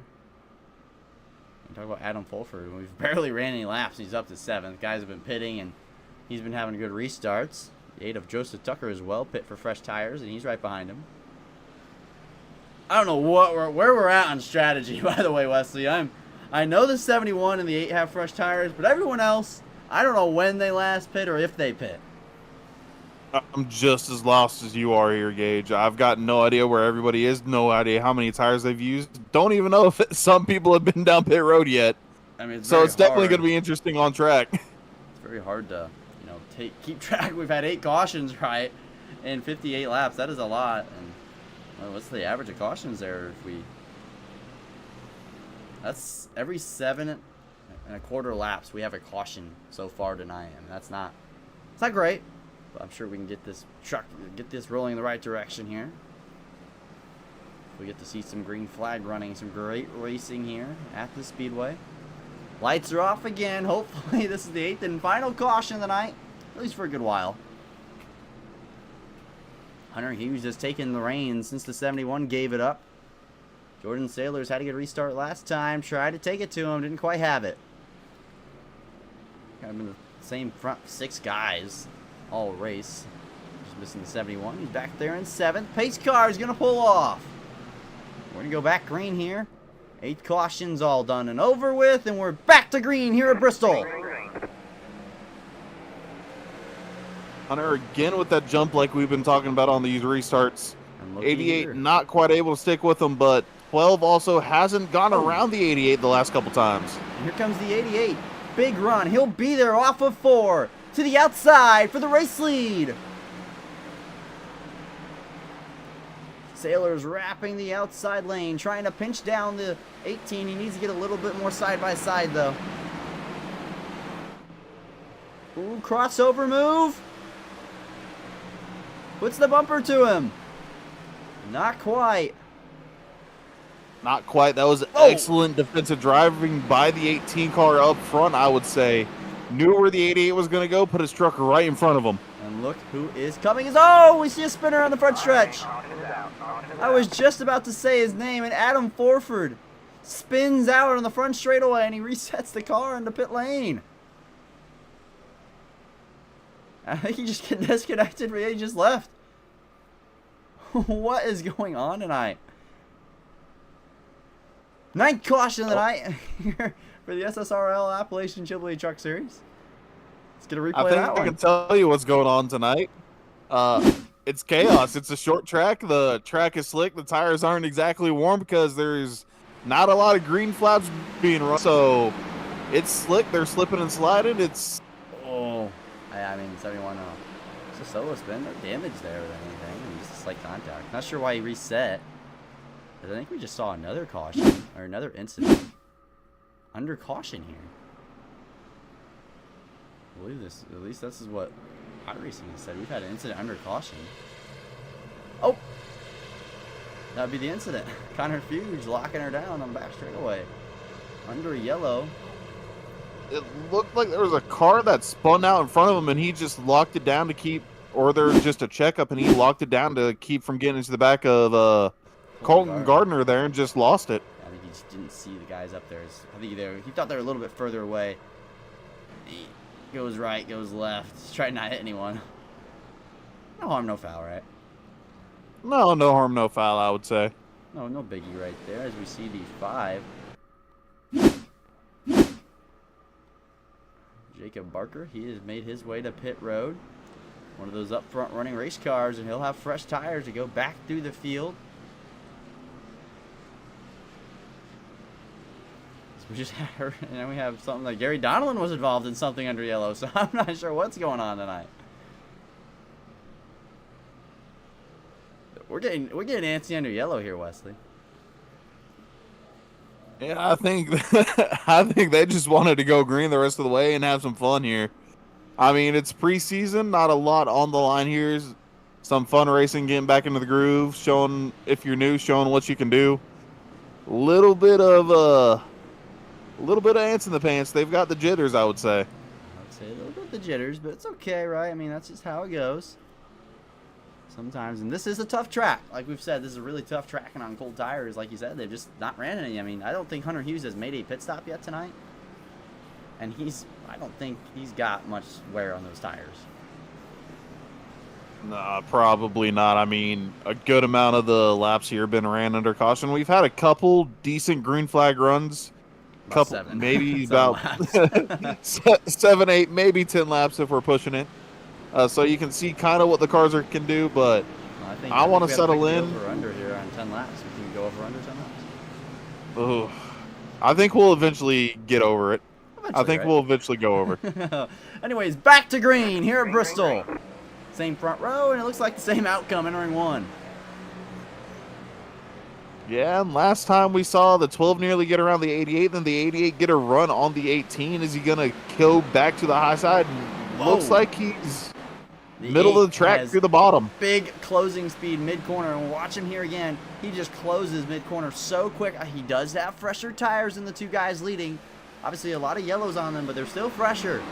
Speaker 2: We talk about Adam Fulford. We've barely ran any laps. He's up to 7th. Guys have been pitting, and he's been having good restarts. The 8 of Joseph Tucker as well. Pit for fresh tires, and he's right behind him. I don't know where we're at on strategy, by the way, Wesley. I know the 71 and the 8 have fresh tires, but everyone else, I don't know when they last pit or if they pit.
Speaker 1: I'm just as lost as you are here, Gage. I've got no idea where everybody is, no idea how many tires they've used. Don't even know if some people have been down pit road yet.
Speaker 2: I mean,
Speaker 1: So it's definitely going to be interesting on track.
Speaker 2: It's very hard to, keep track. We've had 8 cautions, right, in 58 laps. That is a lot. And well, what's the average of cautions there? That's every 7.25 laps we have a caution so far tonight. I mean, it's not great, but I'm sure we can get this rolling in the right direction here. We get to see some green flag running, some great racing here at the Speedway. Lights are off again. Hopefully this is the 8th and final caution of the night, at least for a good while. Hunter Hughes just taking the reins since the 71 gave it up. Jordan Sailors had a good restart last time. Tried to take it to him. Didn't quite have it. Kind of been the same front 6 guys all race. Just missing the 71. He's back there in 7th. Pace car is going to pull off. We're going to go back green here. 8 cautions all done and over with. And we're back to green here at Bristol.
Speaker 1: Hunter again with that jump like we've been talking about on these restarts. 88
Speaker 2: here.
Speaker 1: not quite able to stick with them, but 12 also hasn't gone around the 88 the last couple times.
Speaker 2: And here comes the 88. Big run. He'll be there off of 4 to the outside for the race lead. Sailors wrapping the outside lane, trying to pinch down the 18. He needs to get a little bit more side by side though. Ooh, crossover move. Puts the bumper to him. Not quite.
Speaker 1: Not quite. That was excellent defensive driving by the 18 car up front, I would say. Knew where the 88 was going to go, put his truck right in front of him.
Speaker 2: And look who is coming. Oh, we see a spinner on the front stretch. I was just about to say his name, and Adam Forford spins out on the front straightaway, and he resets the car into pit lane. I think he just got disconnected, but he just left. What is going on tonight? 9th caution of the night here for the SSRL AppalachianChillBilly Truck Series. Let's get a replay of that
Speaker 1: I think I
Speaker 2: one.
Speaker 1: can tell you what's going on tonight. It's chaos. It's a short track. The track is slick. The tires aren't exactly warm because there's not a lot of green flaps being run. So it's slick. They're slipping and sliding. It's...
Speaker 2: Oh, I mean, 71. It's a solo spin. No damage there with anything. I mean, just a slight contact. Not sure why he reset. But I think we just saw another caution or another incident under caution here. I believe this. At least this is what iRacing has said. We've had an incident under caution. Oh, that would be the incident. Connor Fuge locking her down on the back straightaway under yellow.
Speaker 1: It looked like there was a car that spun out in front of him, and he just locked it down to keep, or there was just a checkup, and he locked it down to keep from getting into the back of Colton Gardner there and just lost it.
Speaker 2: I think he just didn't see the guys up there. I think he thought they were a little bit further away. goes right, goes left. Just try not to hit anyone. No harm, no foul, right?
Speaker 1: No harm, no foul, I would say.
Speaker 2: No biggie right there as we see the 5. Jacob Barker, he has made his way to pit road. One of those up front running race cars, and he'll have fresh tires to go back through the field. So we just had, and then we have something like Gary Donnellan was involved in something under yellow, so I'm not sure what's going on tonight. We're getting antsy under yellow here, Wesley.
Speaker 1: Yeah, I think I think they just wanted to go green the rest of the way and have some fun here. I mean, it's preseason, not a lot on the line here. Some fun racing, getting back into the groove, showing if you're new, showing what you can do. Little bit of ants in the pants. They've got the jitters, I would say.
Speaker 2: I would say a little bit of the jitters, but it's okay, right? I mean, that's just how it goes. Sometimes, and this is a tough track. Like we've said, this is a really tough track, and on cold tires, like you said, they've just not ran any. I mean, I don't think Hunter Hughes has made a pit stop yet tonight, and I don't think he's got much wear on those tires.
Speaker 1: Nah, probably not. I mean, a good amount of the laps here have been ran under caution. We've had a couple decent green flag runs.
Speaker 2: About 7.
Speaker 1: Maybe
Speaker 2: Seven
Speaker 1: about
Speaker 2: laps.
Speaker 1: 7, 8, maybe 10 laps if we're pushing it. So you can see kind of what the cars can do, but
Speaker 2: Well,
Speaker 1: I want to settle in.
Speaker 2: Over under here on 10 laps. We can go over under 10 laps.
Speaker 1: Ugh. I think we'll eventually get over it. I think
Speaker 2: right?
Speaker 1: we'll eventually go over.
Speaker 2: Anyways, back to green here at Bristol. Same front row, and it looks like the same outcome entering 1.
Speaker 1: Yeah, and last time we saw the 12 nearly get around the 88, then the 88 get a run on the 18. Is he going to go back to the high side? Looks like he's middle of the track through the bottom.
Speaker 2: Big closing speed mid-corner, and watch him here again. He just closes mid-corner so quick. He does have fresher tires than the 2 guys leading. Obviously, a lot of yellows on them, but they're still fresher.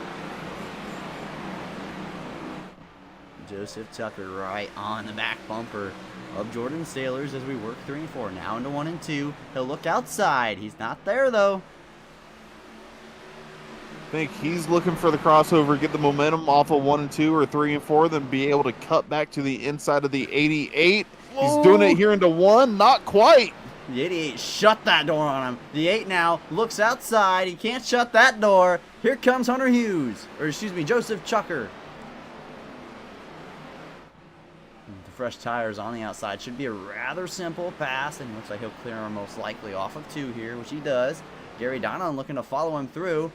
Speaker 2: Joseph Tucker right on the back bumper of Jordan Sailors as we work 3 and 4. Now into 1 and 2. He'll look outside. He's not there, though.
Speaker 1: I think he's looking for the crossover, get the momentum off of 1 and 2 or 3 and 4, then be able to cut back to the inside of the 88.
Speaker 2: Whoa.
Speaker 1: He's doing it here into 1, not quite.
Speaker 2: The 88 shut that door on him. The 8 now looks outside. He can't shut that door. Here comes Hunter Hughes, or excuse me, Joseph Tucker. The fresh tires on the outside should be a rather simple pass, and looks like he'll clear him most likely off of 2 here, which he does. Gary Donnellan looking to follow him through.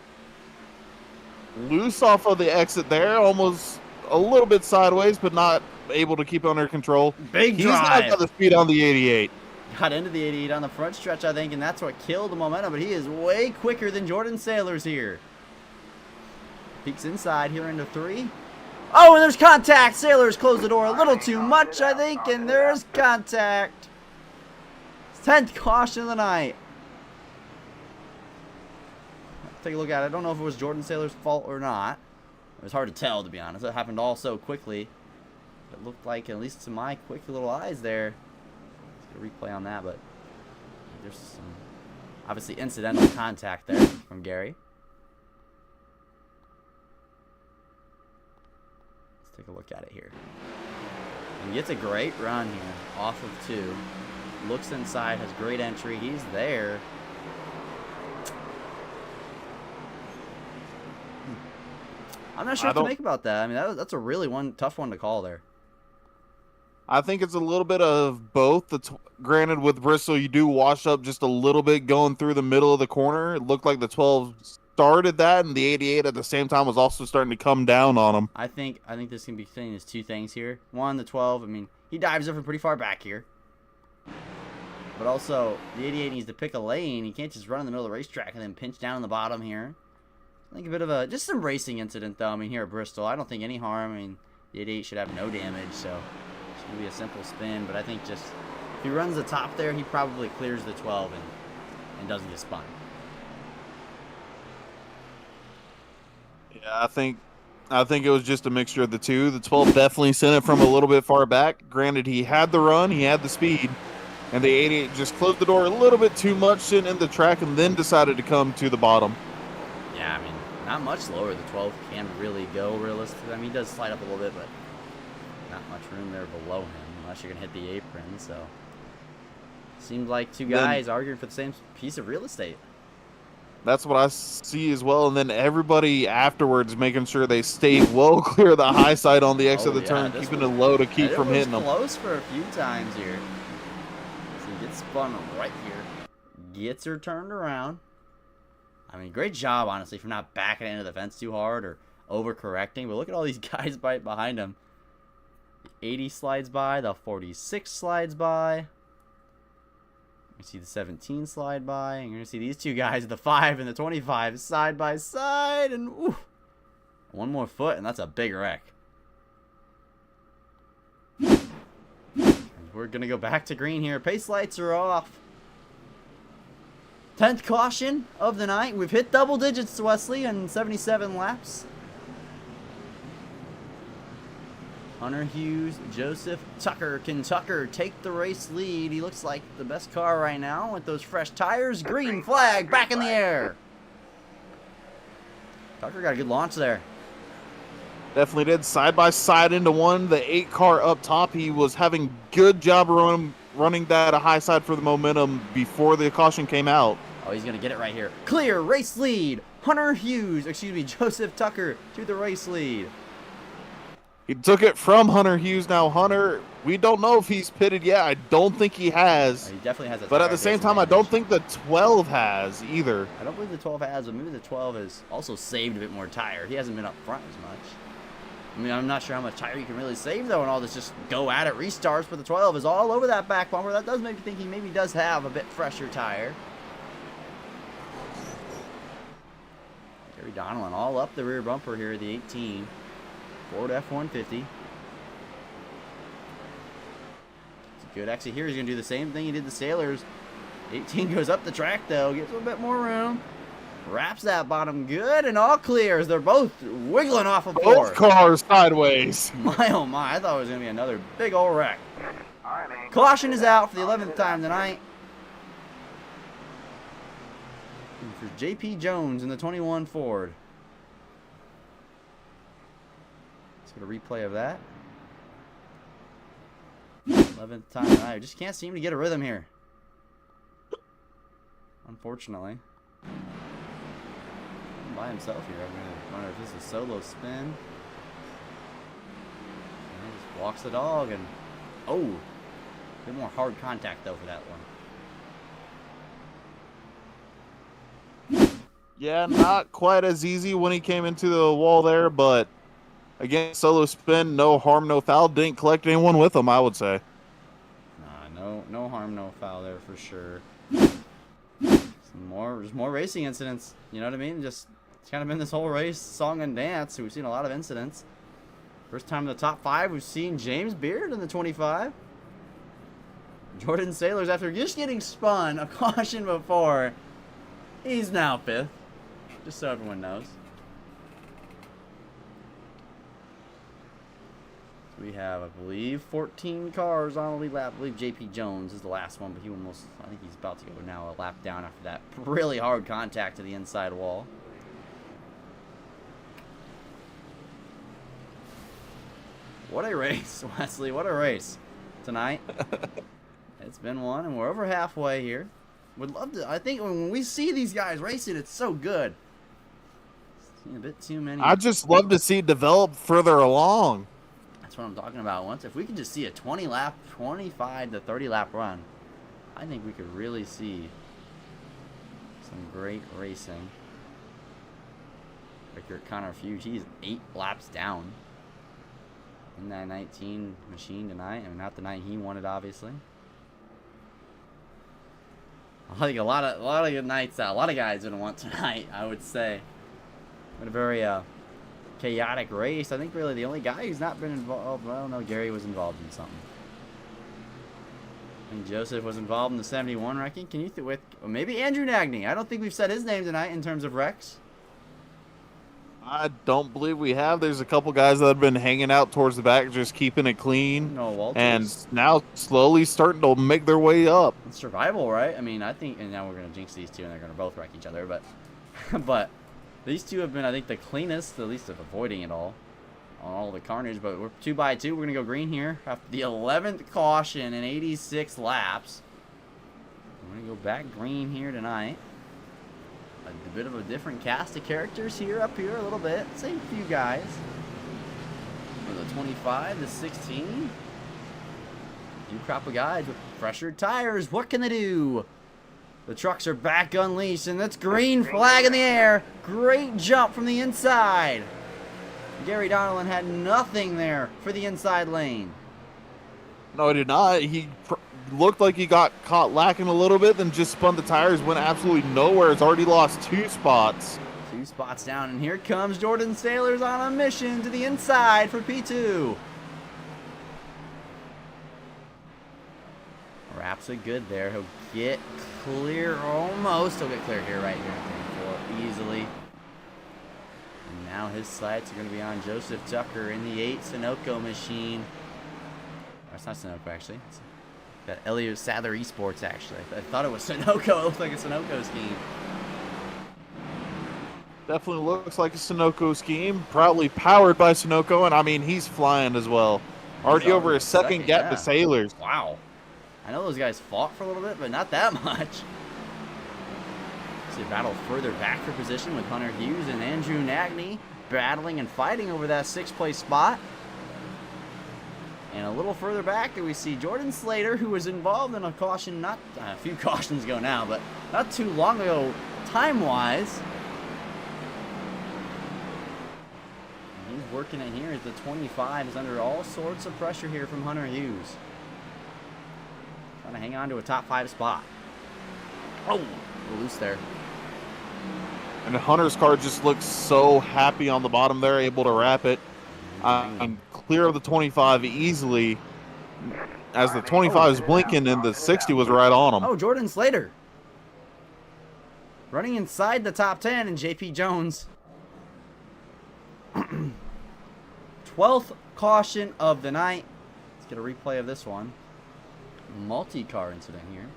Speaker 1: Loose off of the exit there, almost a little bit sideways, but not able to keep under control.
Speaker 2: Big
Speaker 1: He's
Speaker 2: drive.
Speaker 1: not got the speed on the 88.
Speaker 2: Got into the 88 on the front stretch, I think, and that's what killed the momentum, but he is way quicker than Jordan Sailors here. Peeks inside here into 3. Oh, and there's contact. Sailors close the door a little too much, I think, and there's contact. 10th caution of the night. Take a look at it. I don't know if it was Jordan Sailor's fault or not. It was hard to tell, to be honest. It happened all so quickly. It looked like, at least to my quick little eyes there. Let's get a replay on that, but there's some obviously incidental contact there from Gary. Let's take a look at it here. And gets a great run here off of 2. Looks inside, has great entry. He's there. I'm not sure what to make about that. I mean, that's a really tough one to call there.
Speaker 1: I think it's a little bit of both. Granted, with Bristol, you do wash up just a little bit going through the middle of the corner. It looked like the 12 started that, and the 88 at the same time was also starting to come down on him.
Speaker 2: I think this can be seen as 2 things here. One, the 12, I mean, he dives up from pretty far back here. But also, the 88 needs to pick a lane. He can't just run in the middle of the racetrack and then pinch down in the bottom here. I think a bit of just some racing incident, though. I mean, here at Bristol, I don't think any harm. I mean, the 88 should have no damage, so it's going to be a simple spin. But I think just if he runs the top there, he probably clears the 12 and doesn't get spun.
Speaker 1: Yeah, I think it was just a mixture of the 2. The 12 definitely sent it from a little bit far back. Granted, he had the run, he had the speed, and the 88 just closed the door a little bit too much, sitting in the track, and then decided to come to the bottom.
Speaker 2: Yeah, I mean, Not much lower. The 12 can really go realistically. I mean, he does slide up a little bit, but not much room there below him unless you're going to hit the apron. So, seems like two guys arguing for the same piece of real estate.
Speaker 1: That's what I see as well. And then everybody afterwards making sure they stay well clear of the high side on the exit of the turn, keeping it low to keep from hitting them.
Speaker 2: Close for a few times here. So he gets spun right here. Gets her turned around. I mean, great job, honestly, for not backing into the fence too hard or overcorrecting. But look at all these guys right behind him. The 80 slides by. The 46 slides by. You see the 17 slide by, and you're going to see these two guys, the 5 and the 25, side by side, and ooh, one more foot, and that's a big wreck. And we're going to go back to green here. Pace lights are off. 10th caution of the night. We've hit double digits, Wesley, in 77 laps. Hunter Hughes, Joseph Tucker. Can Tucker take the race lead? He looks like the best car right now with those fresh tires. Green flag back in the air. Tucker got a good launch there.
Speaker 1: Definitely did. Side by side into one. The 8 car up top. He was having good job running that a high side for the momentum before the caution came out.
Speaker 2: Oh, he's going to get it right here. Clear race lead. Hunter Hughes, Joseph Tucker to the race lead.
Speaker 1: He took it from Hunter Hughes. Now, Hunter, we don't know if he's pitted yet. I don't think he has.
Speaker 2: He definitely has a
Speaker 1: but at the same time, I don't think the 12 has either.
Speaker 2: I don't believe the 12 has, but maybe the 12 has also saved a bit more tire. He hasn't been up front as much. I mean, I'm not sure how much tire you can really save, though, and all this just go-at-it restarts, but the 12 is all over that back bumper. That does make me think he maybe does have a bit fresher tire. Jerry Donnellan all up the rear bumper here, the 18. Ford F-150. It's a good exit here. He's going to do the same thing he did the Sailors. 18 goes up the track, though. Gets a bit more room. Wraps that bottom good and all clears. They're both wiggling off of four.
Speaker 1: Both cars sideways.
Speaker 2: My, oh my. I thought it was going to be another big old wreck. Caution is out for the 11th time tonight. And for J.P. Jones in the 21 Ford. Get a replay of that. 11th time tonight. Just can't seem to get a rhythm here. Unfortunately. By himself here. I wonder if this is a solo spin. And he just walks the dog and oh, a bit more hard contact though for that one.
Speaker 1: Yeah, not quite as easy when he came into the wall there, but again, solo spin, no harm, no foul. Didn't collect anyone with him, I would say.
Speaker 2: No harm, no foul there for sure. There's more racing incidents. You know what I mean? Just it's kind of been this whole race, song and dance. We've seen a lot of incidents. First time in the top 5, we've seen James Beard in the 25. Jordan Sailors, after just getting spun a caution before, he's now 5th. Just so everyone knows. We have, I believe, 14 cars on the lead lap. I believe J.P. Jones is the last one, but I think he's about to go now a lap down after that really hard contact to the inside wall. What a race, Wesley. What a race tonight. It's been one, and we're over halfway here. Would love to. I think when we see these guys racing, it's so good. Seen a bit too many.
Speaker 1: I just love to see it develop further along.
Speaker 2: That's what I'm talking about. Once, if we could just see a 25 to 30 lap run, I think we could really see some great racing. Victor Connor Fuge, he's 8 laps down in that 19 machine tonight. I mean, not the night he won it, obviously. I think a lot of good nights that a lot of guys gonna want tonight, I would say. But a very chaotic race. I think really the only guy who's not been involved, well, no, Gary was involved in something. And Joseph was involved in the 71 wrecking. Can you with maybe Andrew Nagney? I don't think we've said his name tonight in terms of wrecks.
Speaker 1: I don't believe we have. There's a couple guys that have been hanging out towards the back, just keeping it clean.
Speaker 2: No, Walters.
Speaker 1: And now slowly starting to make their way up.
Speaker 2: It's survival, right? I mean, I think, and now we're going to jinx these two, and they're going to both wreck each other, but These two have been, I think, the cleanest, at least of avoiding it all. On all the carnage, but we're 2 by 2. We're going to go green here. After the 11th caution in 86 laps. We're going to go back green here tonight. A bit of a different cast of characters here, up here a little bit. Same few guys. For the 25, the 16. New crop of guys with pressured tires. What can they do? The trucks are back unleashed, and that's green flag in the air. Great jump from the inside. Gary Donnellan had nothing there for the inside lane.
Speaker 1: No, he did not. He looked like he got caught lacking a little bit, then just spun the tires, went absolutely nowhere. It's already lost 2 spots.
Speaker 2: 2 spots down, and here comes Jordan Sailors on a mission to the inside for P2. Wraps it good there. He'll get clear almost. He'll get clear here, right here. Easily. And now his sights are going to be on Joseph Tucker in the 8 Sunoco machine. Oh, it's not Sunoco, actually. It's that Elliot Sadler Esports, actually. I thought it was Sunoco. It looked like a Sunoco scheme.
Speaker 1: Definitely looks like a Sunoco scheme. Proudly powered by Sunoco, and I mean, he's flying as well. Already over a second gap to Sailors.
Speaker 2: Wow. I know those guys fought for a little bit, but not that much. See a battle further back for position with Hunter Hughes and Andrew Nagney battling and fighting over that 6th place spot. And a little further back, we see Jordan Slater, who was involved in a caution, not a few cautions ago now, but not too long ago, time-wise. He's working it here as the 25 is under all sorts of pressure here from Hunter Hughes. Trying to hang on to a top 5 spot. Oh, a little loose there.
Speaker 1: And Hunter's car just looks so happy on the bottom there, able to wrap it. I'm clear of the 25 easily as the 25 is blinking and the 60 was right on him.
Speaker 2: Oh, Jordan Slater. Running inside the top 10 and JP Jones. 12th caution of the night. Let's get a replay of this one. Multi-car incident here.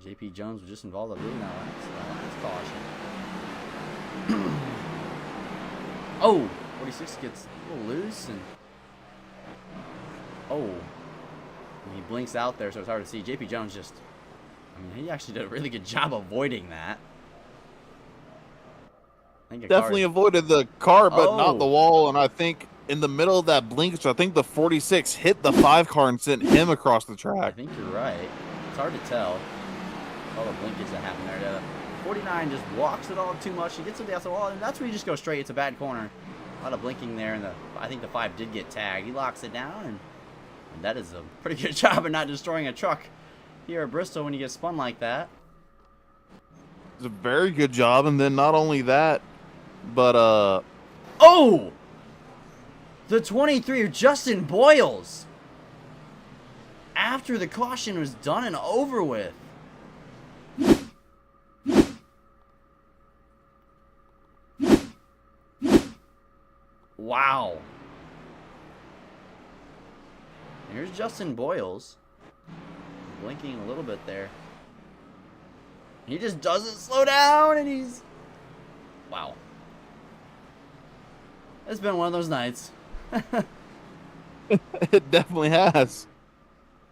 Speaker 2: JP Jones was just involved, I believe, in that last caution. Oh, 46 gets a little loose, and oh, and he blinks out there, so it's hard to see. JP Jones just, I mean, he actually did a really good job avoiding that. I think
Speaker 1: Definitely avoided the car, but not the wall, and I think in the middle of that blinkage, I think the 46 hit the 5 car and sent him across the
Speaker 2: I
Speaker 1: track.
Speaker 2: think you're right. It's hard to tell. All the blinkage that happened there. The 49 just walks it all too much. He gets to the outside wall, and that's where you just go straight. It's a bad corner. A lot of blinking there, and I think the 5 did get tagged. He locks it down, and that is a pretty good job of not destroying a truck here at Bristol when you get spun like that.
Speaker 1: It's a very good job, and then not only that, but
Speaker 2: oh! The 23, Justin Boyles. After the caution was done and over with. Wow. Here's Justin Boyles. Blinking a little bit there. He just doesn't slow down, and he's... Wow. It's been one of those nights.
Speaker 1: it definitely has.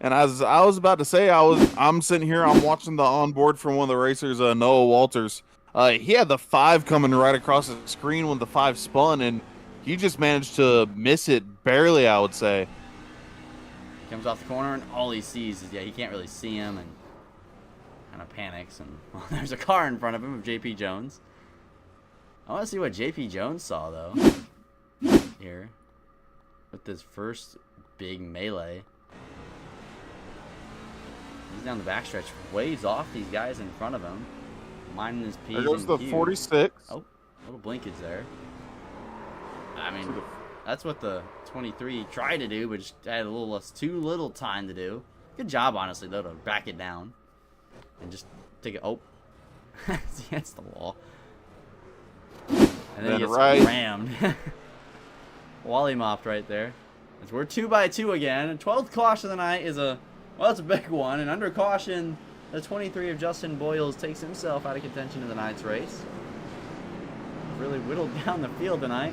Speaker 1: And as I was about to say, I'm sitting here, I'm watching the onboard from one of the racers, Noah Walters. He had the 5 coming right across the screen when the 5 spun, and he just managed to miss it barely, I would say.
Speaker 2: Comes off the corner, and all he sees is, he can't really see him, and kind of panics. And well, there's a car in front of him of JP Jones. I want to see what JP Jones saw, though. Here. With this first big melee. He's down the backstretch, waves off these guys in front of him. Minding his P's.
Speaker 1: There goes the
Speaker 2: Q's.
Speaker 1: 46.
Speaker 2: Oh, little blinkage there. I mean, that's what the 23 tried to do, but just had a little less, too little time to do. Good job, honestly, though, to back it down. And just take it. Oh. It's against the wall. And then he gets rammed. Wally mopped right there. We're 2 by 2 again. And 12th caution of the night is well, it's a big one. And under caution, The 23 of Justin Boyles takes himself out of contention in tonight's race. Really whittled down the field tonight.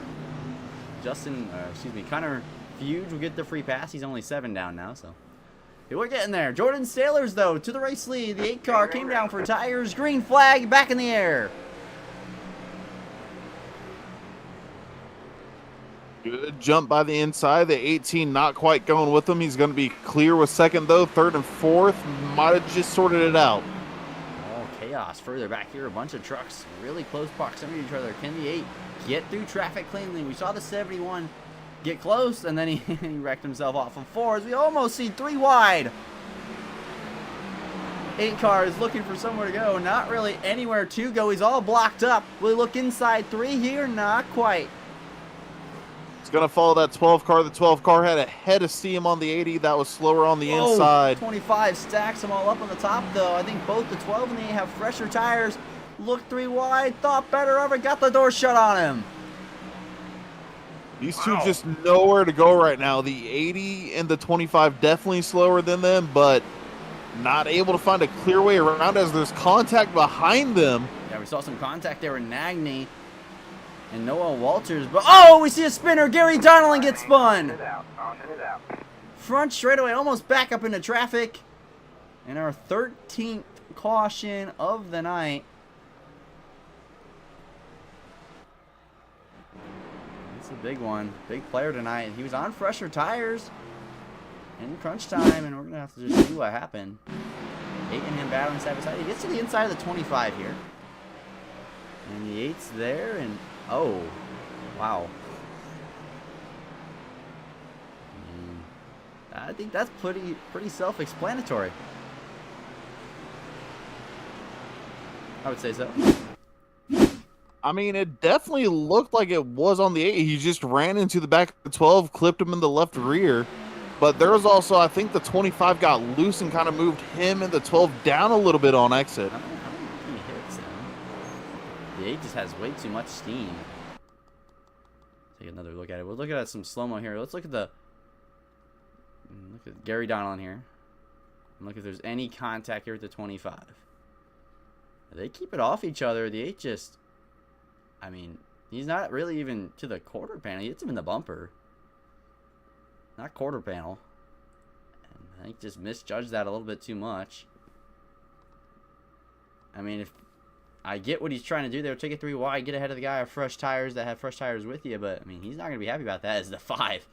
Speaker 2: Connor Fuge will get the free pass. He's only 7 down now, so we're getting there. Jordan Sailors, though, to the race lead. The 8 car came down for tires. Green flag back in the air.
Speaker 1: Good jump by the inside. The 18 not quite going with him. He's going to be clear with second, though. Third and fourth. Might have just sorted it out.
Speaker 2: Oh, chaos further back here. A bunch of trucks really close proximity to each other. Can the 8 get through traffic cleanly? We saw the 71 get close, and then he wrecked himself off of 4s. We almost see 3 wide. 8 car is looking for somewhere to go. Not really anywhere to go. He's all blocked up. Will he look inside 3 here? Not quite.
Speaker 1: Going to follow that 12 car. The 12 car had a head of steam on the 80. That was slower on the inside.
Speaker 2: 25 stacks them all up on the top, though. I think both the 12 and the 8 have fresher tires. Look 3 wide. Thought better of it. Got the door shut on him.
Speaker 1: These two just nowhere to go right now. The 80 and the 25 definitely slower than them, but not able to find a clear way around as there's contact behind them.
Speaker 2: Yeah, we saw some contact there with Nagney and Noah Walters, but oh, we see a spinner. Gary Donnellan gets spun. Front straightaway, almost back up into traffic. And our 13th caution of the night. It's a big one. Big player tonight. He was on fresher tires in crunch time, and we're going to have to just see what happened. 8 and him battling side by side. He gets to the inside of the 25 here. And the 8's there, and oh, wow. I think that's pretty self-explanatory. I would say so.
Speaker 1: I mean, it definitely looked like it was on the 8. He just ran into the back of the 12, clipped him in the left rear. But there was also, I think the 25 got loose and kind of moved him and the 12 down a little bit on exit.
Speaker 2: I don't think he hits him. The 8 just has way too much steam. Take another look at it. We'll look at some slow-mo here. Let's look at Gary Donnellan here. And look if there's any contact here with the 25. They keep it off each other. The 8 just, I mean, he's not really even to the quarter panel. He hits him in the bumper. Not quarter panel. And I think just misjudged that a little bit too much. I mean, if I get what he's trying to do there, take it 3 wide, get ahead of the guy with fresh tires that have fresh tires with you, but I mean, he's not going to be happy about that as the 5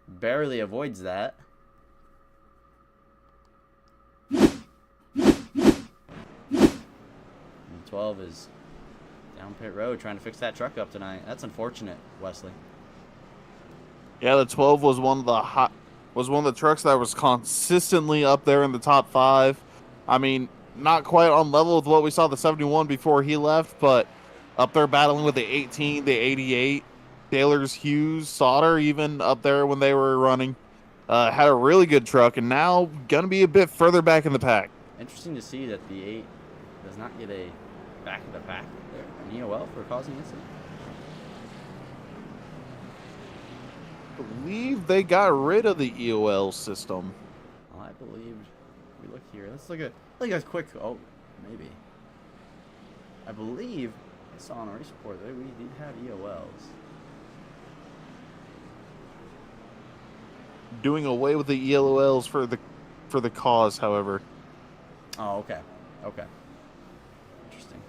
Speaker 2: barely avoids that. And 12 is down pit road trying to fix that truck up tonight. That's unfortunate, Wesley.
Speaker 1: Yeah, the 12 was one of the trucks that was consistently up there in the top 5. I mean, not quite on level with what we saw the 71 before he left, but up there battling with the 18, the 88, Taylor's, Hughes, Sauter, even up there when they were running. Had a really good truck, and now going to be a bit further back in the pack.
Speaker 2: Interesting to see that the 8 does not get a back of the pack there. An EOL for causing incident.
Speaker 1: I believe they got rid of the EOL system.
Speaker 2: I believe we look here. Let's look at a quick. Oh, maybe. I believe I saw on a race report that we did have EOLs.
Speaker 1: Doing away with the EOLs for the cause, however.
Speaker 2: Oh, okay. Okay. Interesting.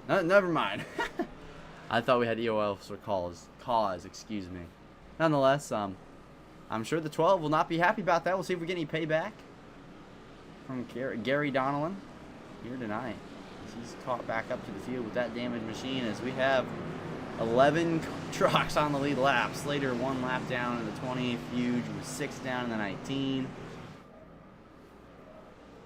Speaker 2: No, never mind. I thought we had EOLs for cause, excuse me. Nonetheless, I'm sure the 12 will not be happy about that. We'll see if we get any payback from Gary Donnellan here tonight. He's caught back up to the field with that damaged machine as we have 11 trucks on the lead lap. Slater 1 lap down in the 20. Fuge was 6 down in the 19.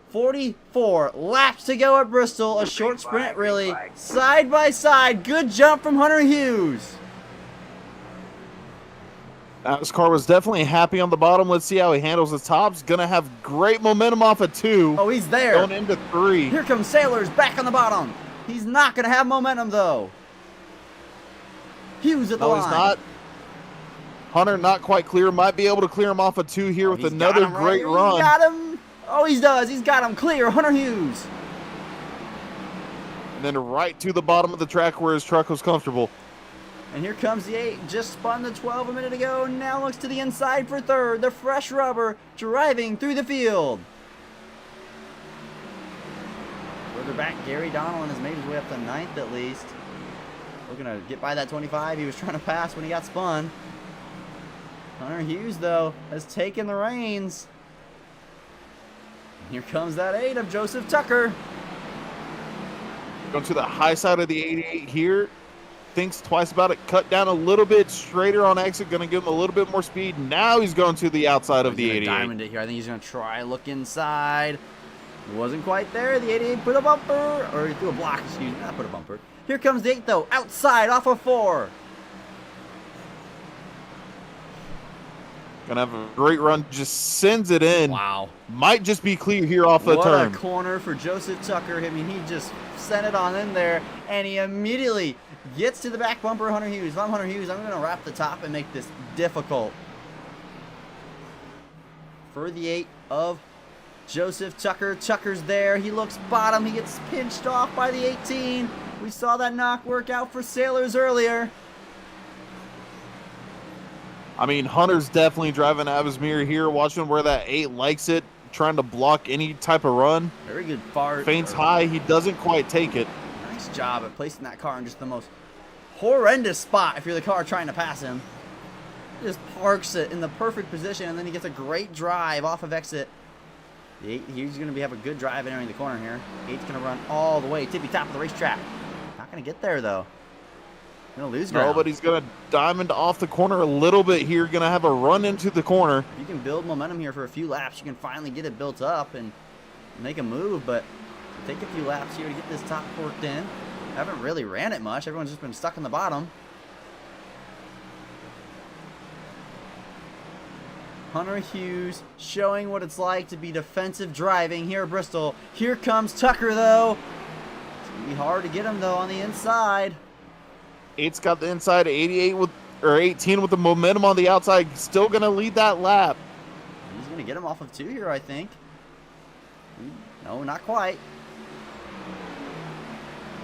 Speaker 2: 44 laps to go at Bristol. A short sprint, really. Side by side. Good jump from Hunter Hughes.
Speaker 1: This car was definitely happy on the bottom. Let's see how he handles the tops. Gonna have great momentum off of 2.
Speaker 2: Oh, he's there.
Speaker 1: Going into 3.
Speaker 2: Here comes Sailors back on the bottom. He's not going to have momentum, though. Hughes at the line.
Speaker 1: No, he's not. Hunter not quite clear. Might be able to clear him off of 2 here with another great run.
Speaker 2: Got him. Oh, he does. He's got him clear. Hunter Hughes.
Speaker 1: And then right to the bottom of the track where his truck was comfortable.
Speaker 2: And here comes the 8. Just spun the 12 a minute ago. Now looks to the inside for third. The fresh rubber driving through the field. Further back, Gary Donnellan has made his way up to 9th at least. Looking to get by that 25 he was trying to pass when he got spun. Hunter Hughes, though, has taken the reins. And here comes that 8 of Joseph Tucker.
Speaker 1: Going to the high side of the 88 here. Thinks twice about it. Cut down a little bit straighter on exit. Going to give him a little bit more speed. Now he's going to the outside of the 88.
Speaker 2: Diamond it here. I think he's going to try look inside. Wasn't quite there. The 88 put a bumper. Or he threw a block, excuse me. Not put a bumper. Here comes the 8, though. Outside off of 4.
Speaker 1: Gonna have a great run. Just sends it in.
Speaker 2: Wow.
Speaker 1: Might just be clear here off the turn.
Speaker 2: What a corner for Joseph Tucker. I mean, he just sent it on in there, and he immediately gets to the back bumper of Hunter Hughes. If I'm Hunter Hughes, I'm going to wrap the top and make this difficult for the 8 of Joseph Tucker. Tucker's there. He looks bottom. He gets pinched off by the 18. We saw that knock work out for Sailors earlier.
Speaker 1: I mean, Hunter's definitely driving out of his mirror here, watching where that 8 likes it, trying to block any type of run.
Speaker 2: Very good far.
Speaker 1: Feints high. He doesn't quite take it.
Speaker 2: Nice job at placing that car in just the most horrendous spot if you're the car trying to pass him. Just parks it in the perfect position, and then he gets a great drive off of exit. The 8, he's going to have a good drive entering the corner here. 8's going to run all the way, tippy top of the racetrack. Not going to get there, though. Going to lose ground.
Speaker 1: No, but he's going to diamond off the corner a little bit here. Going to have a run into the corner.
Speaker 2: You can build momentum here for a few laps. You can finally get it built up and make a move, but take a few laps here to get this top worked in. Haven't really ran it much. Everyone's just been stuck in the bottom. Hunter Hughes showing what it's like to be defensive driving here at Bristol. Here comes Tucker, though. It's going to be hard to get him, though, on the inside.
Speaker 1: 8's got the inside, 88 with, or 18 with the momentum on the outside. Still going to lead that lap.
Speaker 2: He's going to get him off of 2 here, I think. No, not quite.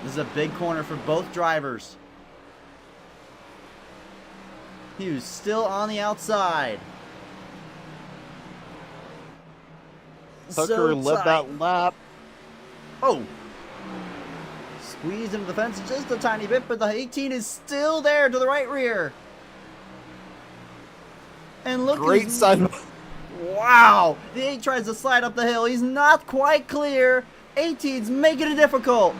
Speaker 2: This is a big corner for both drivers. Hughes still on the outside.
Speaker 1: Tucker led that lap.
Speaker 2: Oh. Squeezed into the fence just a tiny bit, but the 18 is still there to the right rear. And look.
Speaker 1: Great side.
Speaker 2: Wow. The 8 tries to slide up the hill. He's not quite clear. 18's making it difficult.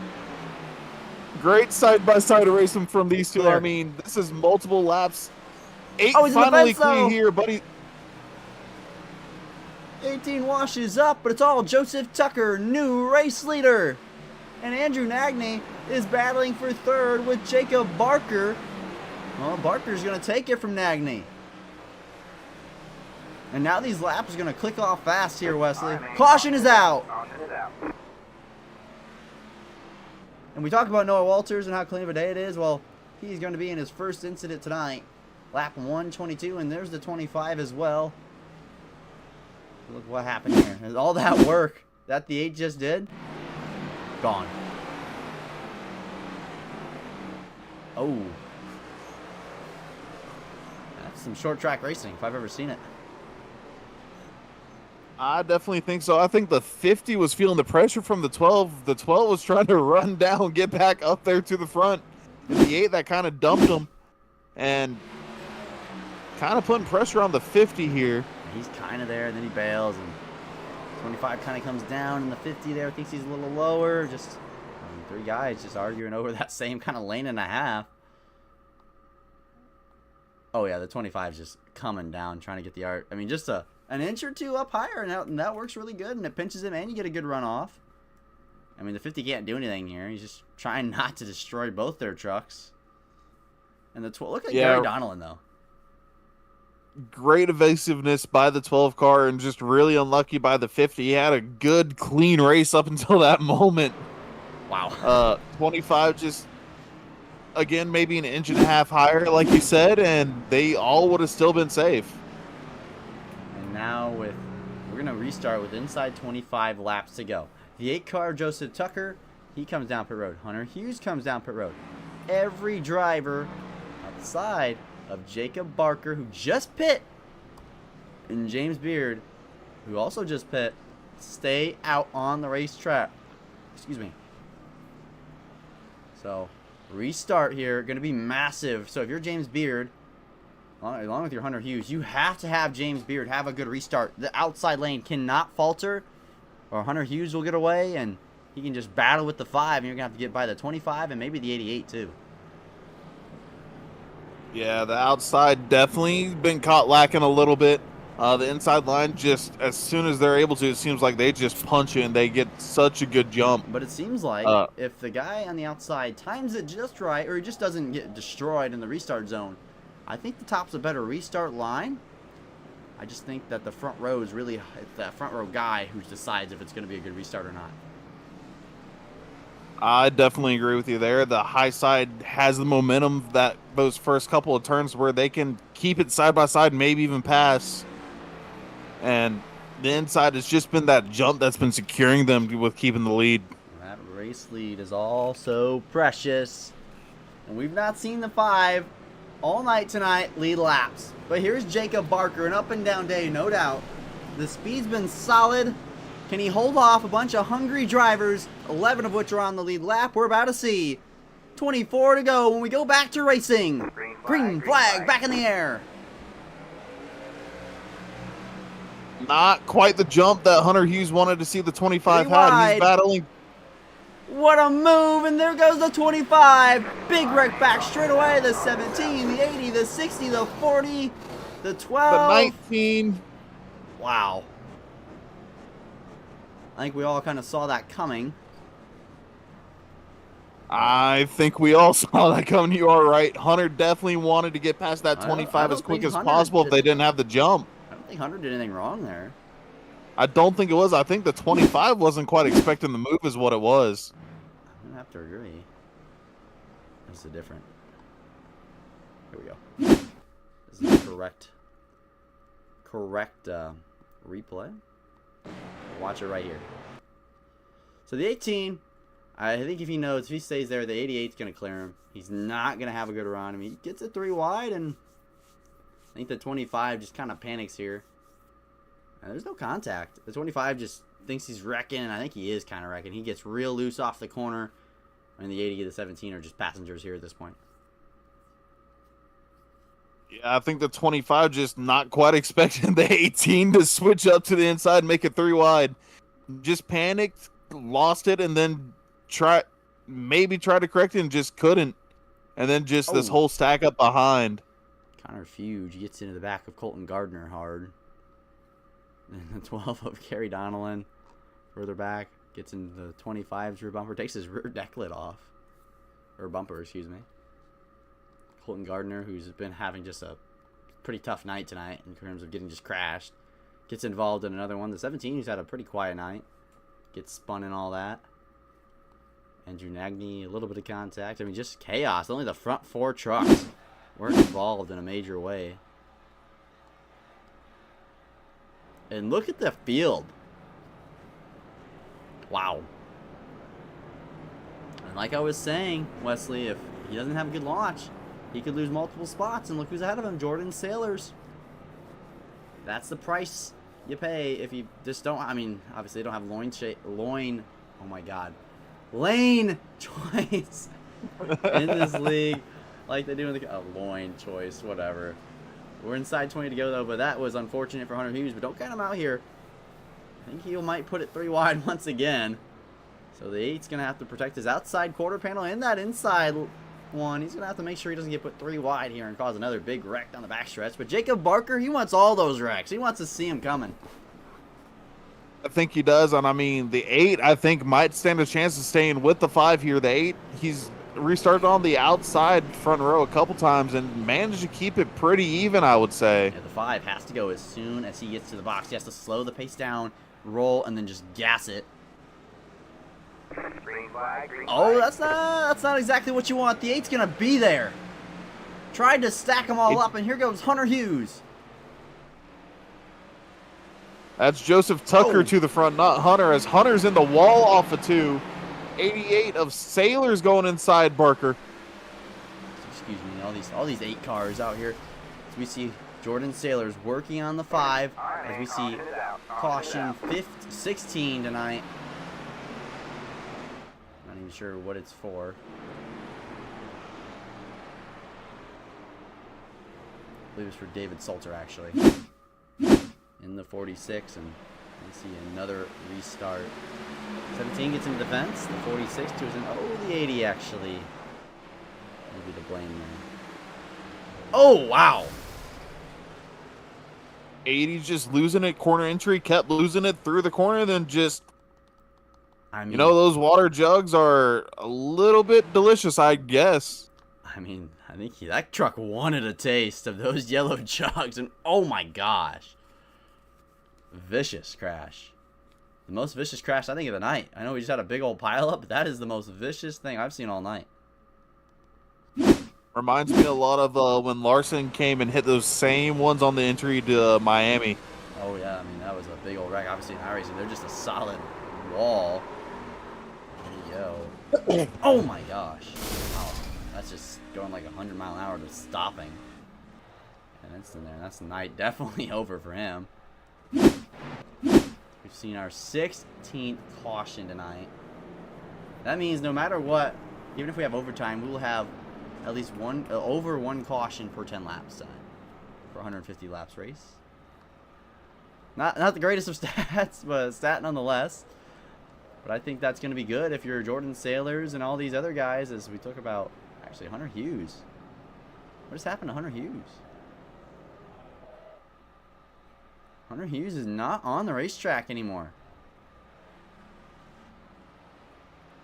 Speaker 1: Great side-by-side racing from these two.
Speaker 2: Clear.
Speaker 1: I mean, this is multiple laps. 8
Speaker 2: Oh, he's in the
Speaker 1: finally
Speaker 2: fence, though.
Speaker 1: clean here, buddy.
Speaker 2: 18 washes up, but it's all Joseph Tucker, new race leader. And Andrew Nagney is battling for third with Jacob Barker. Well, Barker's going to take it from Nagney. And now these laps are going to click off fast here, Wesley. Caution is out. And we talk about Noah Walters and how clean of a day it is. Well, he's going to be in his first incident tonight. Lap 122, and there's the 25 as well. Look what happened here. And all that work that the 8 just did, gone. Oh. That's some short track racing if I've ever seen it.
Speaker 1: I definitely think so. I think the 50 was feeling the pressure from the 12. The 12 was trying to run down, get back up there to the front. And the 8 that kind of dumped him and kind of putting pressure on the 50 here.
Speaker 2: He's kind of there, and then he bails, and 25 kind of comes down, and the 50 there thinks he's a little lower. Just 3 guys just arguing over that same kind of lane and a half. Oh yeah, the 25 is just coming down, trying to get the art. I mean, just an inch or 2 up higher, and that works really good, and it pinches him, and you get a good run off. I mean, the 50 can't do anything here. He's just trying not to destroy both their trucks. And the 12, look at Gary Donnellan, though.
Speaker 1: Great evasiveness by the 12 car and just really unlucky by the 50. He had a good, clean race up until that moment.
Speaker 2: Wow.
Speaker 1: 25 just, again, maybe an inch and a half higher, like you said, and they all would have still been safe.
Speaker 2: And now with we're going to restart with inside 25 laps to go. The 8 car, Joseph Tucker, he comes down pit road. Hunter Hughes comes down pit road. Every driver outside of Jacob Barker, who just pit, and James Beard, who also just pit, stay out on the racetrack. Excuse me. So, restart here, going to be massive. So if you're James Beard, along with your Hunter Hughes, you have to have James Beard have a good restart. The outside lane cannot falter, or Hunter Hughes will get away, and he can just battle with the 5, and you're going to have to get by the 25 and maybe the 88 too.
Speaker 1: Yeah, the outside definitely been caught lacking a little bit. The inside line, just as soon as they're able to, it seems like they just punch it and they get such a good jump.
Speaker 2: But it seems like if the guy on the outside times it just right, or he just doesn't get destroyed in the restart zone, I think the top's a better restart line. I just think that the front row is really, it's that front row guy who decides if it's going to be a good restart or not.
Speaker 1: I definitely agree with you there. The high side has the momentum that those first couple of turns where they can keep it side by side, maybe even pass. And the inside has just been that jump that's been securing them with keeping the lead.
Speaker 2: That race lead is all so precious. And we've not seen the 5 all night tonight lead laps. But here's Jacob Barker, an up and down day, no doubt. The speed's been solid. Can he hold off a bunch of hungry drivers, 11 of which are on the lead lap? We're about to see 24 to go when we go back to racing. Green flag back in the air.
Speaker 1: Not quite the jump that Hunter Hughes wanted to see the 25 had. He's battling.
Speaker 2: What a move, and there goes the 25. Big wreck back straight away. The 17, the 80, the 60, the 40, the 12.
Speaker 1: The 19.
Speaker 2: Wow. I think we all kind of saw that coming.
Speaker 1: I think we all saw that coming. You are right. Hunter definitely wanted to get past that 25 as quick as possible if they didn't have the jump.
Speaker 2: I don't think Hunter did anything wrong there.
Speaker 1: I don't think it was. I think the 25 wasn't quite expecting the move is what it was.
Speaker 2: I'm going to have to agree. This is different. Here we go. This is the correct replay. Watch it right here. So the 18, I think if he stays there, the 88's going to clear him. He's not going to have a good run. I mean, he gets it 3 wide, and I think the 25 just kind of panics here. And there's no contact. The 25 just thinks he's wrecking, and I think he is kind of wrecking. He gets real loose off the corner, and the 80 and the 17 are just passengers here at this point.
Speaker 1: Yeah, I think the 25 just not quite expecting the 18 to switch up to the inside and make it 3 wide. Just panicked, lost it, and then maybe tried to correct it and just couldn't. And then just this whole stack up behind.
Speaker 2: Connor Fuge gets into the back of Colton Gardner hard. And the 12 of Kerry Donnellan further back gets into the 25's rear bumper, takes his rear deck lid off. Or bumper, excuse me. Colton Gardner, who's been having just a pretty tough night tonight in terms of getting just crashed, gets involved in another one. The 17, who's had a pretty quiet night, gets spun and all that. Andrew Nagney, a little bit of contact. I mean, just chaos. Only the front 4 trucks weren't involved in a major way. And look at the field. Wow. And like I was saying, Wesley, if he doesn't have a good launch, he could lose multiple spots. And look who's ahead of him, Jordan Sailors. That's the price you pay if you just don't. I mean, obviously they don't have oh my God, lane choice in this league like they do in the loin choice, whatever. We're inside 20 to go though, but that was unfortunate for Hunter Hughes. But don't count him out here. I think he might put it 3 wide once again. So the 8's gonna have to protect his outside quarter panel and that inside one. He's gonna have to make sure he doesn't get put 3 wide here and cause another big wreck down the backstretch. But Jacob Barker, he wants all those wrecks. He wants to see him coming.
Speaker 1: I think he does, and I mean the 8 I think might stand a chance of staying with the 5 here. The 8, he's restarted on the outside front row a couple times and managed to keep it pretty even, I would say.
Speaker 2: Yeah, the 5 has to go as soon as he gets to the box. He has to slow the pace down, roll, and then just gas it.
Speaker 4: Green flag,
Speaker 2: Oh, that's not exactly what you want. The 8's gonna be there. Tried to stack them all up, and here goes Hunter Hughes.
Speaker 1: That's Joseph Tucker
Speaker 2: Oh.
Speaker 1: to the front, not Hunter, as Hunter's in the wall off of 2. 88 of Sailors going inside Barker.
Speaker 2: Excuse me, all these 8 cars out here. As we see Jordan Sailors working on the 5. As we see caution 16 tonight. Not even sure what it's for. I believe it's for David Salter, actually. In the 46, and we see another restart. 17 gets in defense. The 46 to his, oh, the 80 actually. Maybe to blame there. Oh, wow.
Speaker 1: 80's just losing it. Corner entry, kept losing it through the corner, then just,
Speaker 2: I mean,
Speaker 1: you know, those water jugs are a little bit delicious, I guess.
Speaker 2: I mean, I think that truck wanted a taste of those yellow jugs, and oh my gosh. Vicious crash. The most vicious crash, I think, of the night. I know we just had a big old pileup, but that is the most vicious thing I've seen all night.
Speaker 1: Reminds me a lot of when Larson came and hit those same ones on the entry to Miami.
Speaker 2: Oh, yeah, I mean, that was a big old wreck. Obviously, in iRacing, they're just a solid wall. There you go. Oh my gosh. Wow. That's just going like 100 mile an hour to stopping. And it's in there. That's the night definitely over for him. We've seen our 16th caution tonight. That means no matter what, even if we have overtime, we will have at least over one caution per 10 laps tonight for 150 laps race. Not the greatest of stats, but a stat nonetheless. But I think that's going to be good if you're Jordan Sailors and all these other guys, as we talk about. Actually, Hunter Hughes. What has happened to Hunter Hughes? Hunter Hughes is not on the racetrack anymore.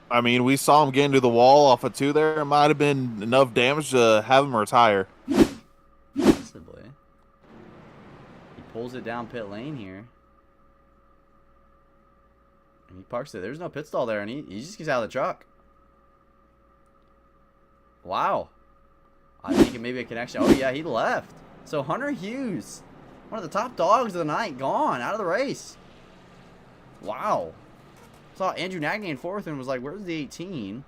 Speaker 1: I mean, we saw him get into the wall off of 2 there. It might have been enough damage to have him retire.
Speaker 2: Possibly. He pulls it down pit lane here. And he parks it. There's no pit stall there, and he just gets out of the truck. Wow. I think maybe a connection. Oh, yeah, he left. So Hunter Hughes, one of the top dogs of the night, gone out of the race. Wow. Saw Andrew Nagney in 4th and was like, where's the 18?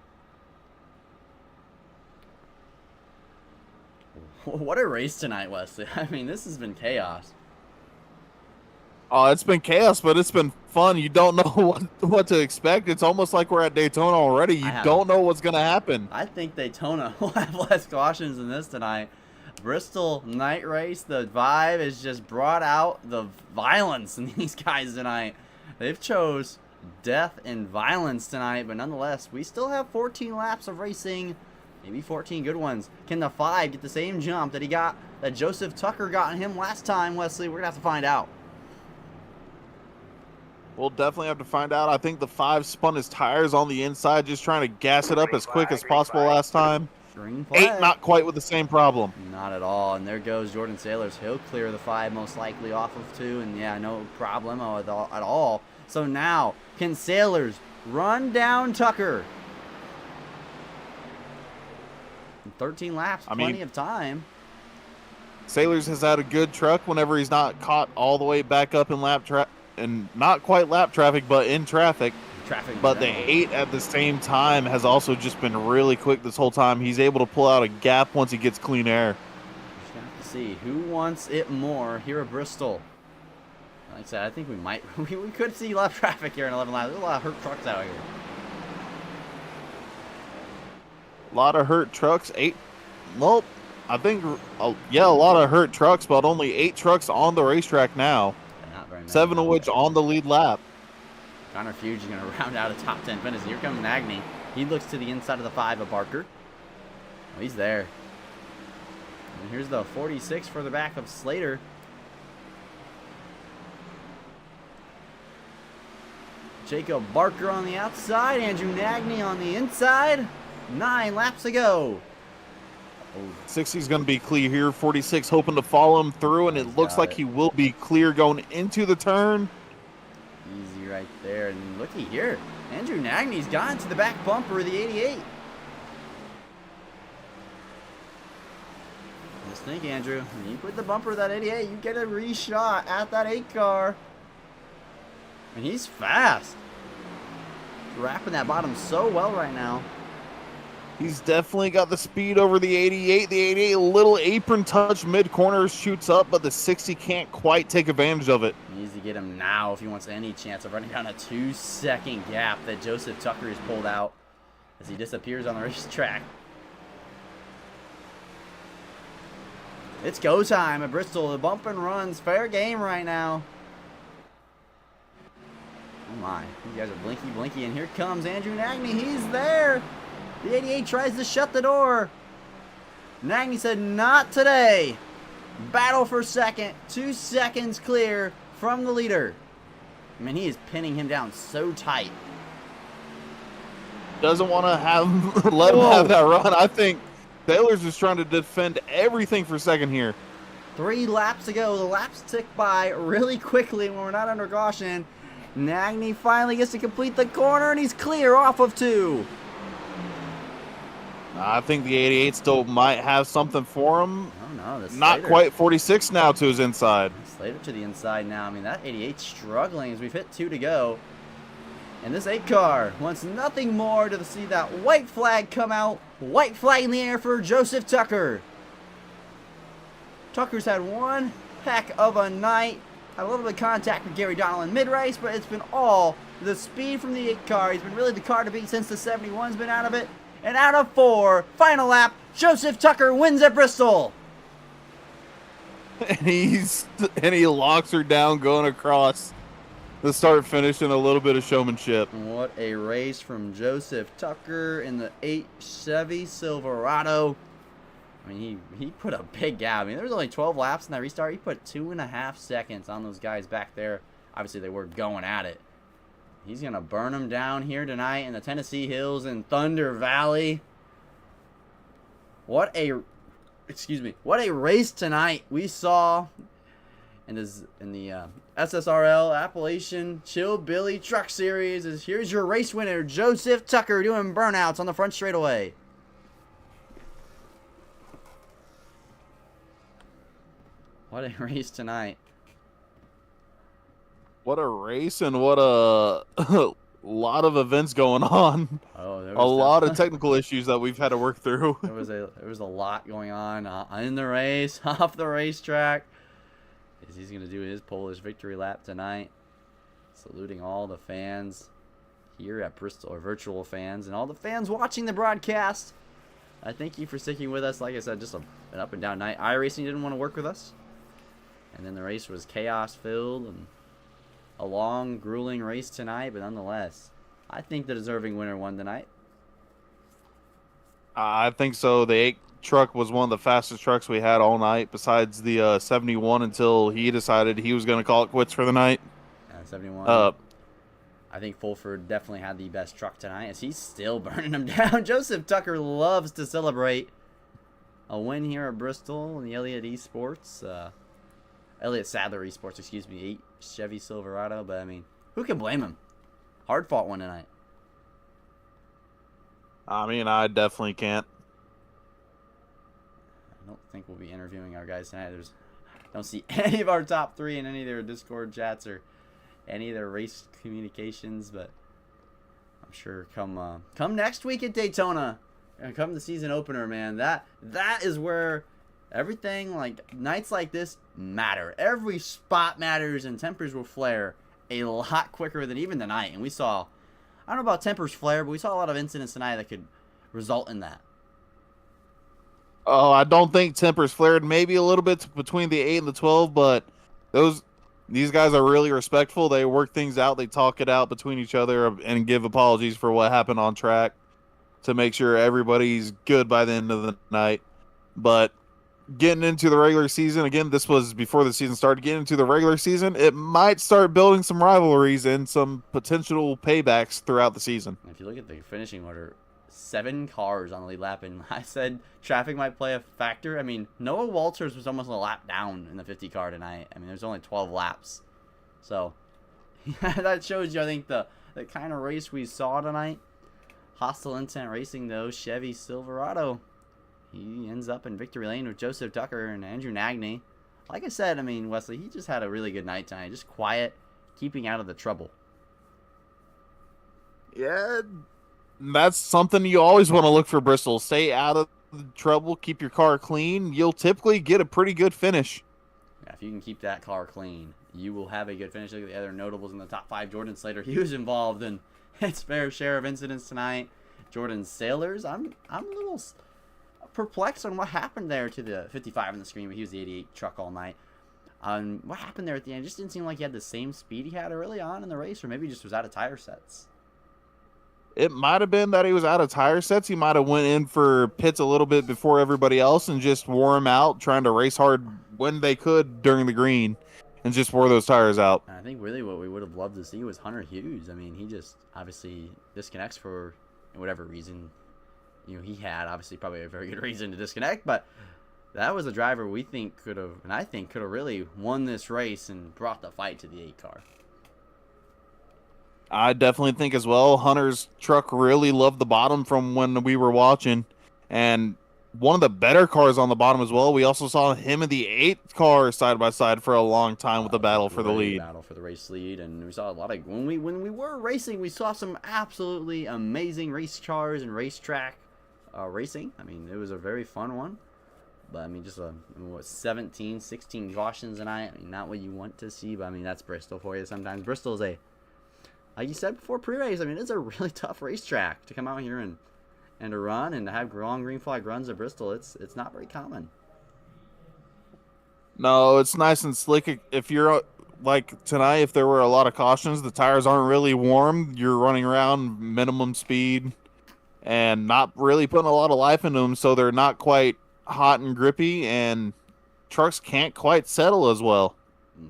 Speaker 2: What a race tonight, Wesley. I mean, this has been chaos.
Speaker 1: Oh, it's been chaos, but it's been fun. You don't know what to expect. It's almost like we're at Daytona already. You don't know what's going to happen.
Speaker 2: I think Daytona will have less cautions than this tonight. Bristol night race, the vibe has just brought out the violence in these guys tonight. They've chose death and violence tonight, but nonetheless, we still have 14 laps of racing. Maybe 14 good ones. Can the 5 get the same jump that Joseph Tucker got on him last time, Wesley? We're going to have to find out.
Speaker 1: We'll definitely have to find out. I think the 5 spun his tires on the inside, just trying to gas it up as quick as possible last time.
Speaker 2: Green flag.
Speaker 1: 8 not quite with the same problem.
Speaker 2: Not at all. And there goes Jordan Sailors. He'll clear the 5 most likely off of 2. And yeah, no problem at all. So now, can Sailors run down Tucker? 13 laps, plenty of time.
Speaker 1: Sailors has had a good truck whenever he's not caught all the way back up in and not quite lap traffic, but in traffic. But the 8 at the same time has also just been really quick this whole time. He's able to pull out a gap once he gets clean air.
Speaker 2: Just have to see who wants it more here at Bristol. Like I said, I think we could see lap traffic here in 11 laps. There's a lot of hurt trucks out here.
Speaker 1: A lot of hurt trucks. 8. Well, I think, yeah, a lot of hurt trucks, but only 8 trucks on the racetrack now.
Speaker 2: Not very many.
Speaker 1: 7 of which on the lead lap.
Speaker 2: Connor Fuge is going to round out a top 10 finish. Here comes Nagney. He looks to the inside of the 5 of Barker. Oh, he's there. And here's the 46 for the back of Slater. Jacob Barker on the outside. Andrew Nagney on the inside. 9 laps to go.
Speaker 1: 60's going to be clear here. 46 hoping to follow him through, and it looks like he will be clear going into the turn.
Speaker 2: Easy right there. And looky here. Andrew Nagney's gotten to the back bumper of the 88. Just think, Andrew, when you put the bumper of that 88, you get a reshot at that 8 car. And he's fast. Wrapping that bottom so well right now.
Speaker 1: He's definitely got the speed over the 88. The 88, a little apron touch mid-corner, shoots up, but the 60 can't quite take advantage of it.
Speaker 2: He needs to get him now if he wants any chance of running down a 2-second gap that Joseph Tucker has pulled out as he disappears on the racetrack. It's go time at Bristol. The bump and runs, fair game right now. Oh my, you guys are blinky, and here comes Andrew Nagney. He's there. The 88 tries to shut the door. Nagney said, not today. Battle for second, 2 seconds clear from the leader. I mean, he is pinning him down so tight.
Speaker 1: Doesn't want to let him have that run. I think Taylor's just trying to defend everything for second here.
Speaker 2: 3 laps to go. The laps tick by really quickly when we're not under caution. Nagney finally gets to complete the corner, and he's clear off of 2.
Speaker 1: I think the 88 still might have something for him.
Speaker 2: Oh no, the
Speaker 1: Not quite 46 now to his inside.
Speaker 2: Slater to the inside now. I mean, that 88's struggling as we've hit 2 to go. And this 8 car wants nothing more to see that white flag come out. White flag in the air for Joseph Tucker. Tucker's had one heck of a night. Had a little bit of contact with Gary Donnell in mid-race, but it's been all the speed from the 8 car. He's been really the car to beat since the 71's been out of it. And out of 4, final lap, Joseph Tucker wins at Bristol.
Speaker 1: And he locks her down going across the start finish and a little bit of showmanship.
Speaker 2: What a race from Joseph Tucker in the 8 Chevy Silverado. I mean, he put a big gap. I mean, there was only 12 laps in that restart. He put 2.5 seconds on those guys back there. Obviously, they were going at it. He's going to burn them down here tonight in the Tennessee Hills and Thunder Valley. What a race tonight we saw in the SSRL Appalachian Chillbilly Truck Series. Here's your race winner, Joseph Tucker, doing burnouts on the front straightaway. What a race tonight.
Speaker 1: What a race and what a lot of events going on.
Speaker 2: Oh, there
Speaker 1: a
Speaker 2: was
Speaker 1: lot of technical issues that we've had to work through.
Speaker 2: There was a lot going on in the race, off the racetrack. He's going to do his Polish victory lap tonight. Saluting all the fans here at Bristol, or virtual fans, and all the fans watching the broadcast. I thank you for sticking with us. Like I said, just an up and down night. iRacing didn't want to work with us. And then the race was chaos filled and a long, grueling race tonight, but nonetheless, I think the deserving winner won tonight.
Speaker 1: I think so. The 8 truck was one of the fastest trucks we had all night, besides the 71, until he decided he was going to call it quits for the night.
Speaker 2: 71. I think Fulford definitely had the best truck tonight, as he's still burning them down. Joseph Tucker loves to celebrate a win here at Bristol in the Elliott Sadler Esports, excuse me, 8 Chevy Silverado. But I mean, who can blame him? Hard fought one tonight.
Speaker 1: I mean, I definitely can't.
Speaker 2: I don't think we'll be interviewing our guys tonight. Don't see any of our top 3 in any of their Discord chats or any of their race communications, but I'm sure come next week at Daytona, and come the season opener, man, that is where everything, like nights like this, matter. Every spot matters, and tempers will flare a lot quicker than even tonight. And we saw, I don't know about tempers flare, but we saw a lot of incidents tonight that could result in that.
Speaker 1: Oh, I don't think tempers flared. Maybe a little bit between the 8 and the 12, but these guys are really respectful. They work things out. They talk it out between each other and give apologies for what happened on track to make sure everybody's good by the end of the night. But getting into the regular season, again, this was before the season started. Getting into the regular season, it might start building some rivalries and some potential paybacks throughout the season.
Speaker 2: If you look at the finishing order, 7 cars on the lead lap, and I said traffic might play a factor. I mean, Noah Walters was almost a lap down in the 50 car tonight. I mean, there's only 12 laps. So, that shows you, I think, the kind of race we saw tonight. Hostile Intent Racing, though, Chevy Silverado. He ends up in victory lane with Joseph Tucker and Andrew Nagney. Like I said, I mean, Wesley, he just had a really good night tonight. Just quiet, keeping out of the trouble.
Speaker 1: Yeah, that's something you always want to look for, Bristol. Stay out of the trouble, keep your car clean. You'll typically get a pretty good finish.
Speaker 2: Yeah, if you can keep that car clean, you will have a good finish. Look at the other notables in the top 5. Jordan Slater, he was involved in his fair share of incidents tonight. Jordan Sailors, I'm a little perplexed on what happened there to the 55 on the screen, but he was the 88 truck all night. What happened there at the end? It just didn't seem like he had the same speed he had early on in the race, or maybe he just was out of tire sets.
Speaker 1: It might have been that he was out of tire sets. He might have went in for pits a little bit before everybody else and just wore them out, trying to race hard when they could during the green and just wore those tires out.
Speaker 2: And I think really what we would have loved to see was Hunter Hughes. I mean, he just obviously disconnects for whatever reason. He had obviously probably a very good reason to disconnect, but that was a driver we think could have, and I think could have really won this race and brought the fight to the 8 car.
Speaker 1: I definitely think as well. Hunter's truck really loved the bottom from when we were watching, and one of the better cars on the bottom as well. We also saw him and the 8th car side by side for a long time with the battle for the lead.
Speaker 2: Battle for the race lead, and we saw a lot of when we were racing, we saw some absolutely amazing race cars and racetrack racing. I mean, it was a very fun one. But, I mean, just 17, 16 cautions tonight. I mean, not what you want to see, but, I mean, that's Bristol for you sometimes. Bristol is like you said before pre-race, I mean, it's a really tough racetrack to come out here and to run and to have long green flag runs at Bristol. It's not very common.
Speaker 1: No, it's nice and slick. If you're like tonight, if there were a lot of cautions, the tires aren't really warm. You're running around minimum speed and not really putting a lot of life into them, so they're not quite hot and grippy, and trucks can't quite settle as well.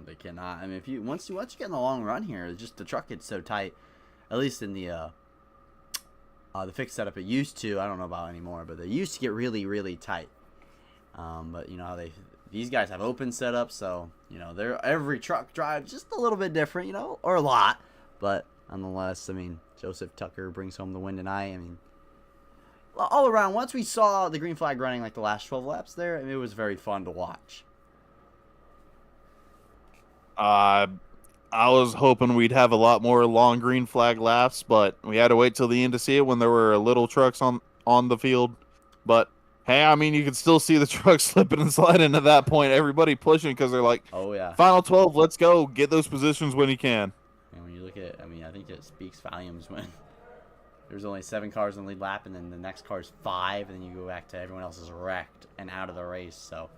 Speaker 2: They cannot. I mean, if you once you get in the long run here, just the truck gets so tight. At least in the fixed setup, it used to. I don't know about anymore, but they used to get really, really tight. But these guys have open setups, so every truck drives just a little bit different, or a lot. But nonetheless, I mean, Joseph Tucker brings home the win tonight. I mean, all around, once we saw the green flag running like the last 12 laps there, I mean, it was very fun to watch.
Speaker 1: I was hoping we'd have a lot more long green flag laps, but we had to wait till the end to see it when there were little trucks on the field. But hey, I mean, you can still see the trucks slipping and sliding at that point. Everybody pushing because they're like,
Speaker 2: oh yeah,
Speaker 1: final 12, let's go, get those positions when you can.
Speaker 2: And when you look at it, I mean, I think it speaks volumes when there's only 7 cars in the lead lap, and then the next car is 5, and then you go back to everyone else is wrecked and out of the race. So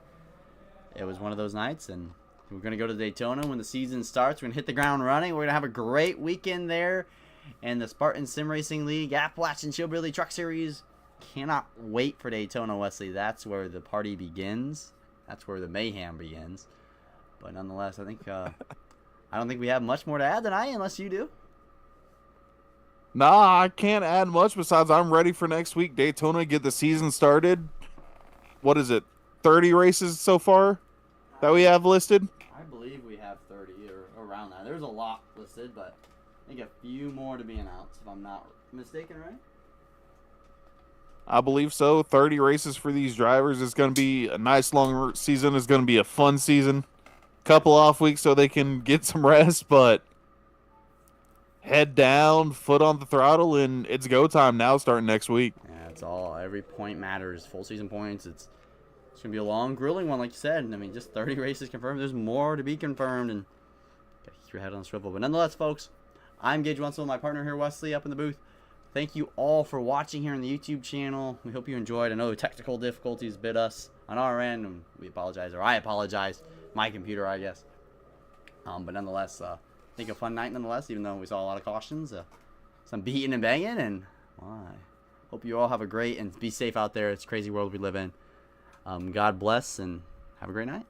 Speaker 2: it was one of those nights, and we're going to go to Daytona when the season starts. We're going to hit the ground running. We're going to have a great weekend there in the Spartan Sim Racing League, AppalachianChillBilly Truck Series. Cannot wait for Daytona, Wesley. That's where the party begins. That's where the mayhem begins. But nonetheless, I think I don't think we have much more to add tonight, unless you do.
Speaker 1: Nah, I can't add much besides I'm ready for next week. Daytona, get the season started. What is it, 30 races so far that we have listed?
Speaker 2: I believe we have 30 or around that. There's a lot listed, but I think a few more to be announced, if I'm not mistaken, right?
Speaker 1: I believe so. 30 races for these drivers. It's going to be a nice long season. It's going to be a fun season. Couple off weeks so they can get some rest, but head down, foot on the throttle, and it's go time now starting next week.
Speaker 2: Yeah, it's all, every point matters. Full season points. It's going to be a long, grueling one, like you said. I mean, just 30 races confirmed. There's more to be confirmed, and got to keep your head on the swivel. But nonetheless, folks, I'm Gage Wenzel, my partner here, Wesley, up in the booth. Thank you all for watching here on the YouTube channel. We hope you enjoyed. I know technical difficulties bit us on our end, and we apologize, or I apologize. My computer, I guess. But nonetheless, I think a fun night nonetheless, even though we saw a lot of cautions. Some beating and banging, and well, I hope you all have a great and be safe out there. It's a crazy world we live in. God bless, and have a great night.